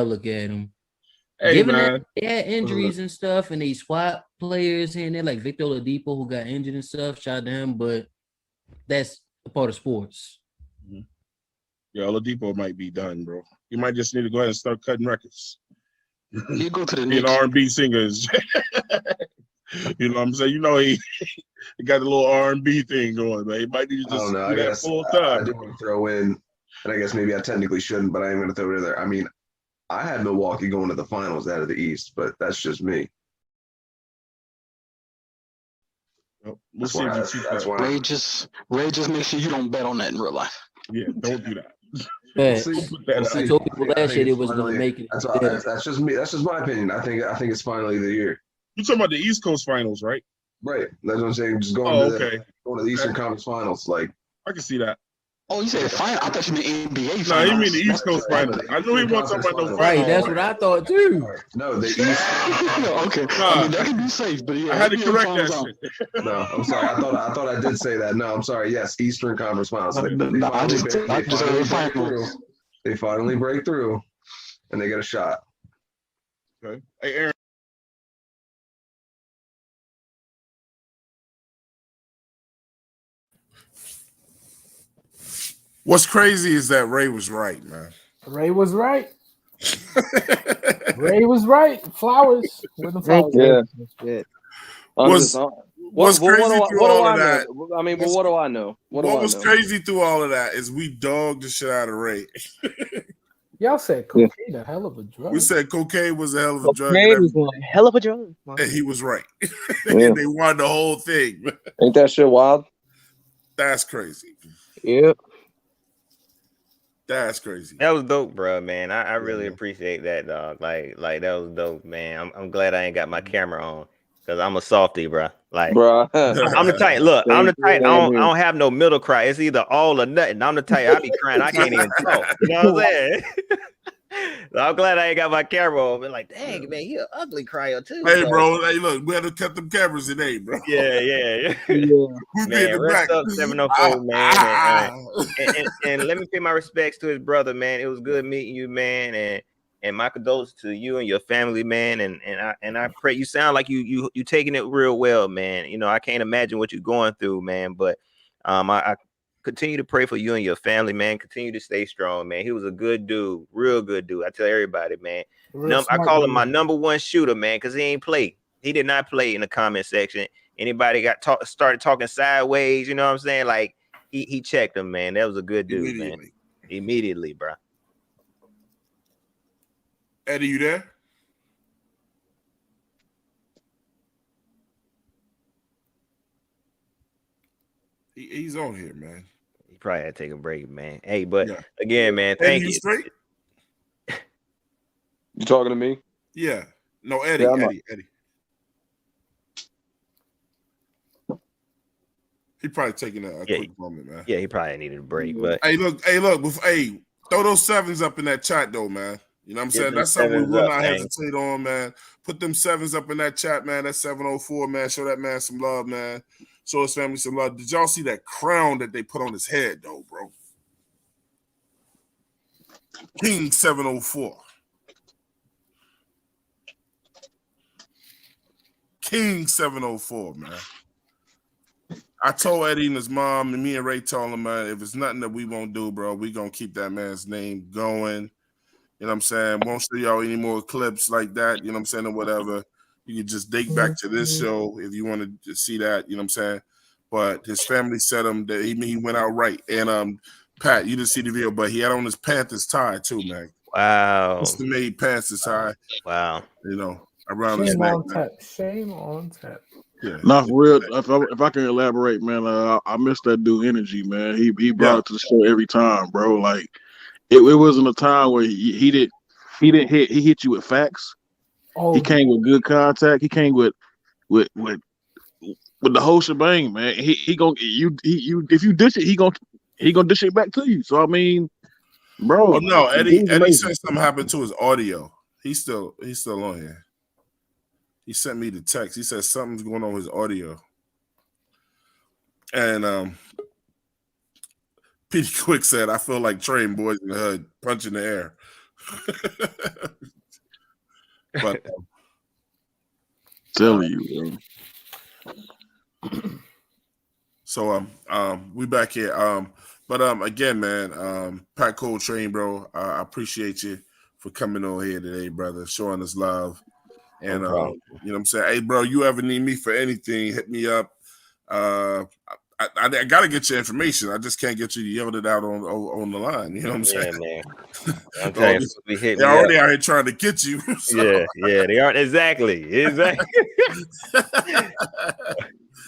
Look at them. Hey, Given man. that they had injuries and stuff, and they swap players here and there, like Victor Oladipo, who got injured and stuff, shout out to him, but that's a part of sports. Yeah, Oladipo might be done, bro. You might just need to go ahead and start cutting records. You go to the Knicks. R&B singers. You know what I'm saying? You know he got a little R&B thing going, man. He might need to just do that full time. I do want to throw in, and I guess maybe I technically shouldn't, but I am going to throw it in there. I mean, I had Milwaukee going to the finals out of the East, but that's just me. We'll see if you Ray, just make sure you don't bet on that in real life. Yeah, don't do that. We'll But see. I told people last year it was going to make it. That's just me. That's just my opinion. I think it's finally the year. You talking about the East Coast Finals, right? Right. That's what I'm saying. Just going to the Eastern Conference Finals. Like, I can see that. Oh, you said final? I thought you meant NBA finals. No, he mean the East Coast Finals. I knew he wasn't talking about no Right, that's what I thought too. No, the East. Okay. I mean, that can be safe, but yeah. I had to correct that shit. No, I'm sorry. I thought I did say that. No, I'm sorry. Yes, Eastern Conference Finals. They finally break through, and they get a shot. Okay. Hey, Aaron. What's crazy is that Ray was right, man. Ray was right. Ray was right. Flowers. With the flowers. Yeah. What's crazy through all of that? I mean, but what do I know? What was crazy through all of that is we dogged the shit out of Ray. Y'all said cocaine a hell of a drug. We said cocaine was a hell of a drug. Cocaine was a hell of a drug. And he was right. And they won the whole thing. Ain't that shit wild? That's crazy. Yep. That's crazy. That was dope, bro, man. I really appreciate that, dog. Like that was dope, man. I'm glad I ain't got my camera on because I'm a softie, bro. Like, bro, I'm the type. Look, I'm the type. I don't have no middle cry. It's either all or nothing. I'm the type. I be crying. I can't even talk. You know what I'm saying? So I'm glad I ain't got my camera on. But like, dang, man, he an ugly crier too. Hey, bro. Hey, look, we had to cut them cameras today, bro. Yeah. We be in the rest back. up 704, man. And let me pay my respects to his brother, man. It was good meeting you, man. And my condolences to you and your family, man. And I pray you sound like you taking it real well, man. You know, I can't imagine what you're going through, man. But I continue to pray for you and your family, man. Continue to stay strong, man. He was a good dude, real good dude. I tell everybody, man. I call him my number one shooter, man, because he ain't play. He did not play in the comment section. Anybody started talking sideways, you know what I'm saying? Like he checked him, man. That was a good dude, man. Immediately, bro. Eddie, you there? He's on here, man. He probably had to take a break, man. Hey, but again, man, thank you. Straight? You talking to me? Yeah. No, Eddie. Eddie. He probably taking a quick moment, man. Yeah, he probably needed a break. But hey, look, throw those sevens up in that chat, though, man. You know what I'm saying? That's something we will not hesitate on, man. Put them sevens up in that chat, man. That's 704, man. Show that man some love, man. Show his family some love. Did y'all see that crown that they put on his head, though, bro? King 704. King 704, man. I told Eddie and his mom, and me and Ray told him, man, if it's nothing that we won't do, bro, we going to keep that man's name going. You know what I'm saying? Won't show y'all any more clips like that, you know what I'm saying, or whatever. You can just date back to this show if you want to see that, you know what I'm saying? But his family said him that he went out right. And Pat, you didn't see the video, but he had on his Panthers tie too, man. Wow. Mr. Made Panthers tie. Wow. You know, around his neck. Shame on tap. Yeah. Not for real. If I can elaborate, man, I miss that dude energy, man. He brought it to the show every time, bro. Like it wasn't a time where he hit you with facts. He came with good contact. He came with the whole shebang, man. He gonna if you dish it, he gonna dish it back to you. So I mean, bro. Oh no, Eddie said something happened to his audio. He's still on here. He sent me the text. He said something's going on with his audio. And Petey Quick said, I feel like train boys in the hood punching the air. But telling you, bro. So we back here. But again, man, Pat Coltrane, bro, I appreciate you for coming on here today, brother, showing us love. And you know what I'm saying? Hey, bro, you ever need me for anything, hit me up. I gotta get your information. I just can't get you to yell it out on the line. You know what I'm saying? Man. I'm telling you, they're already out here trying to get you. So. Yeah, they aren't exactly.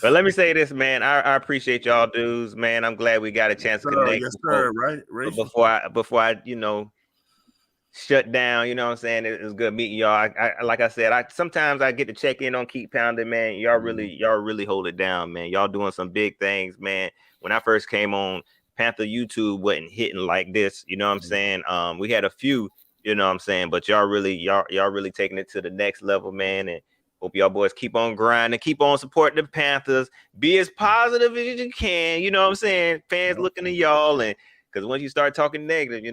But let me say this, man. I appreciate y'all dudes, man. I'm glad we got a chance to connect. Yes, sir. Right. But before I, shut down, you know what I'm saying? It was good meeting y'all. I like I said, sometimes I get to check in on Keep Pounding, man. Y'all really hold it down, man. Y'all doing some big things, man. When I first came on, Panther YouTube wasn't hitting like this, you know what I'm saying? We had a few, you know what I'm saying, but y'all really taking it to the next level, man. And hope y'all boys keep on grinding, keep on supporting the Panthers, be as positive as you can, you know what I'm saying? Fans looking at y'all, and because once you start talking negative,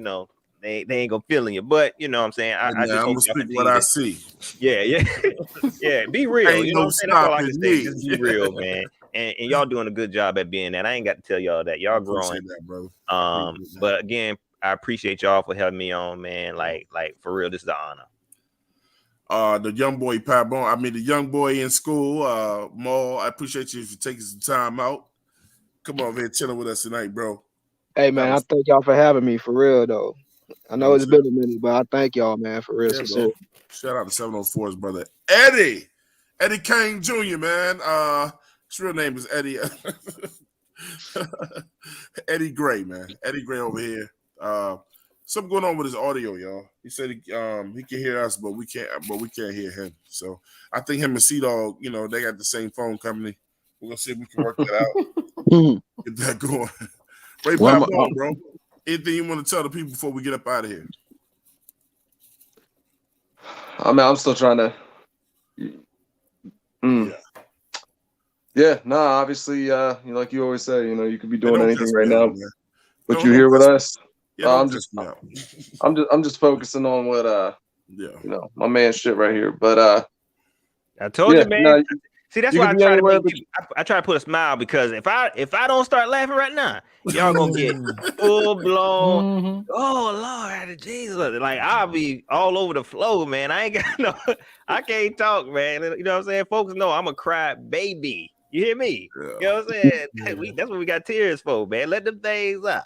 they ain't gonna feel in you. But you know what I'm saying? I just I'm gonna speak what I see. Yeah. Yeah, be real. Ain't You know no what I'm saying? That's all I can stopping say. me. Just be real, man. And y'all doing a good job at being that. I ain't got to tell y'all that. Y'all growing. That, brother. But again, I appreciate y'all for having me on, man. Like for real, this is an honor. The young boy Pat Bone, the young boy in school, Maul, I appreciate you for taking some time out. Come over here chilling with us tonight, bro. Hey man, I thank y'all for having me, for real though. I know it's been a minute, but I thank y'all, man, for real. Yeah, shout out to 704's brother Eddie Kane Jr., man. His real name is Eddie Eddie Gray, man. Eddie Gray over here. Something going on with his audio, y'all. He said he can hear us, but we can't hear him. So I think him and C-Dog, they got the same phone company. We're gonna see if we can work that out. Get that going. Ray Pat Bone, bro. Anything you want to tell the people before we get up out of here? I'm still trying to. Obviously, like you always say, you could be doing anything right now, but you're here with us. I'm just focusing on what my man shit right here. But I told you, man. See, that's why I try to put a smile, because if I don't start laughing right now, y'all gonna get full blown. Oh Lord, Jesus! Like I'll be all over the floor, man. I ain't got I can't talk, man. You know what I'm saying? Folks know I'm a cry baby. You hear me? Yeah. You know what I'm saying? Yeah. That's what we got tears for, man. Let them things out.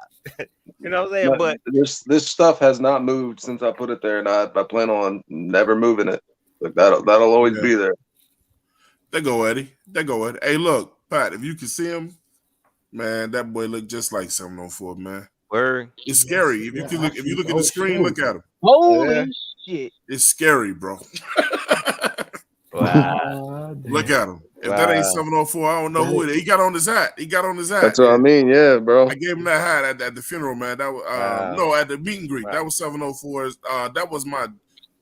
You know what I'm saying? But this stuff has not moved since I put it there, and I plan on never moving it. Like that'll always be there. There go Eddie. Hey, look, Pat, if you can see him, man, that boy look just like 704, man. Word. It's scary. If you look at the screen, look at him. Holy shit. It's scary, bro. Wow. Look at him. If that ain't 704, I don't know who it is. He got on his hat. That's what I mean, yeah, bro. I gave him that hat at the funeral, man. That was no, at the meet and greet. Wow. That was 704's. That was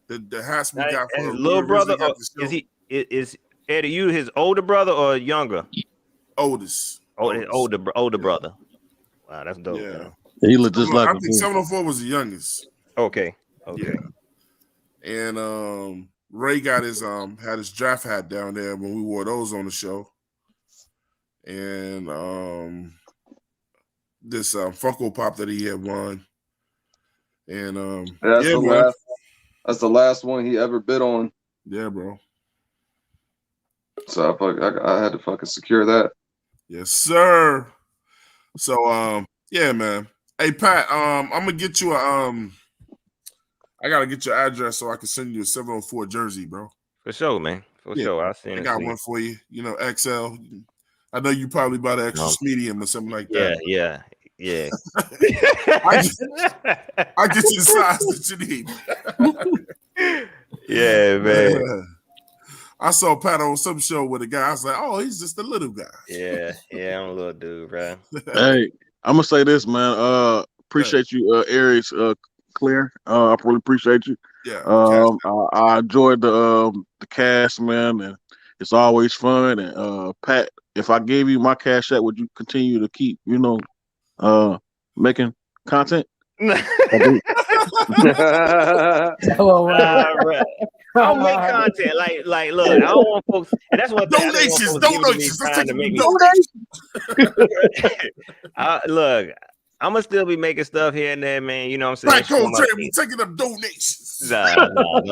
the hats we got for his little brother. Is Eddie, you his older brother or younger? Oldest. Older brother. Wow, that's dope. Yeah. He looked just like I think 704 was the youngest. Okay. Yeah. And Ray got his had his draft hat down there when we wore those on the show. And this Funko Pop that he had won. And that's the last one he ever bid on. Yeah, bro. So I had to fucking secure that. Yes, sir. So yeah, man. Hey Pat, I'm gonna get you I gotta get your address so I can send you a 704 jersey, bro. For sure, man. For sure. I'll send it. I got one for you. XL. I know you probably bought an extra medium or something like that. Yeah. I get you the size that you need. Yeah, man. I saw Pat on some show with a guy. I was like, oh, he's just a little guy. Yeah, I'm a little dude, bro. Hey, I'm gonna say this, man. Appreciate you, Aries Clear. I really appreciate you. Yeah. I enjoyed the cast, man, and it's always fun. And Pat, if I gave you my cash app, would you continue to keep, making content? I'll make content. Like, look, I don't want folks, and that's what donations. Let's take look, I'm gonna still be making stuff here and there, man. You know what I'm saying? Right, we're taking up donations. Nah, don't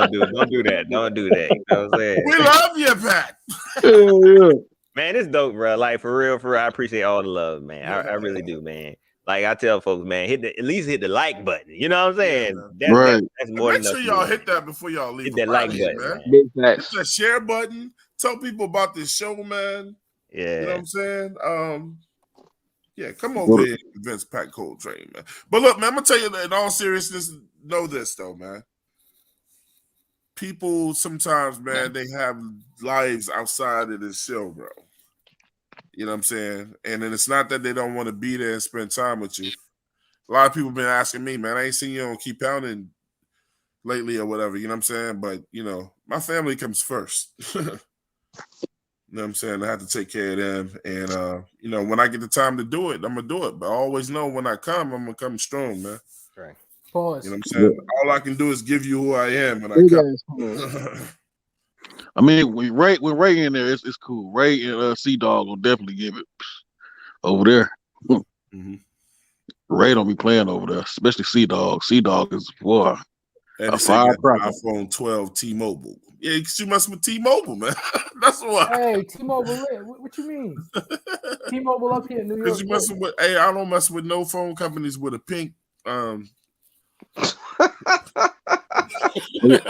do that. Don't do that. You know what I'm saying? We love you, Pat. Yeah. Man, it's dope, bro. Like for real, I appreciate all the love, man. I really do, man. Like I tell folks, man, at least hit the like button. You know what I'm saying? That's more make sure y'all hit that before y'all leave. Hit that like button, man. Hit that share button. Tell people about this show, man. Yeah. You know what I'm saying? Yeah, come over here and convince Pat Coltrane, man. But look, man, I'm gonna tell you that in all seriousness, know this though, man. People sometimes, man, they have lives outside of this show, bro. You know what I'm saying? And then it's not that they don't want to be there and spend time with you. A lot of people been asking me, man, I ain't seen you on Keep Pounding lately or whatever, you know what I'm saying? But, you know, my family comes first. You know what I'm saying? I have to take care of them. And, you know, when I get the time to do it, I'm going to do it. But I always know when I come, I'm going to come strong, man. Right. Pause. You know what I'm saying? All I can do is give you who I am when I come. I mean, when Ray in there, it's cool. Ray and C Dog will definitely give it over there. Mm-hmm. Ray don't be playing over there, especially C Dog. C Dog is boy. And a firecracker. iPhone 12 T-Mobile. Yeah, she must with T-Mobile, man. That's why. Hey, T-Mobile, what you mean? T-Mobile up here in New York. You messing with? Hey, I don't mess with no phone companies with a pink.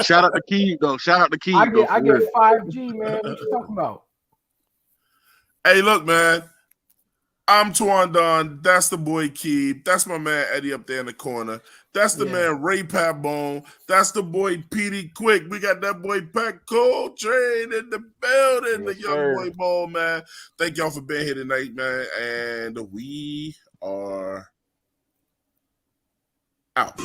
Shout out to Key though. Shout out to Key. I get 5G, man. What you talking about? Hey, look, man. I'm Twan Don. That's the boy Keeb. That's my man Eddie up there in the corner. That's the man Ray Pabone. That's the boy Petey Quick. We got that boy Pat Coltrane in the building. Yes, the young sir. boy ball, man. Thank y'all for being here tonight, man. And we are out.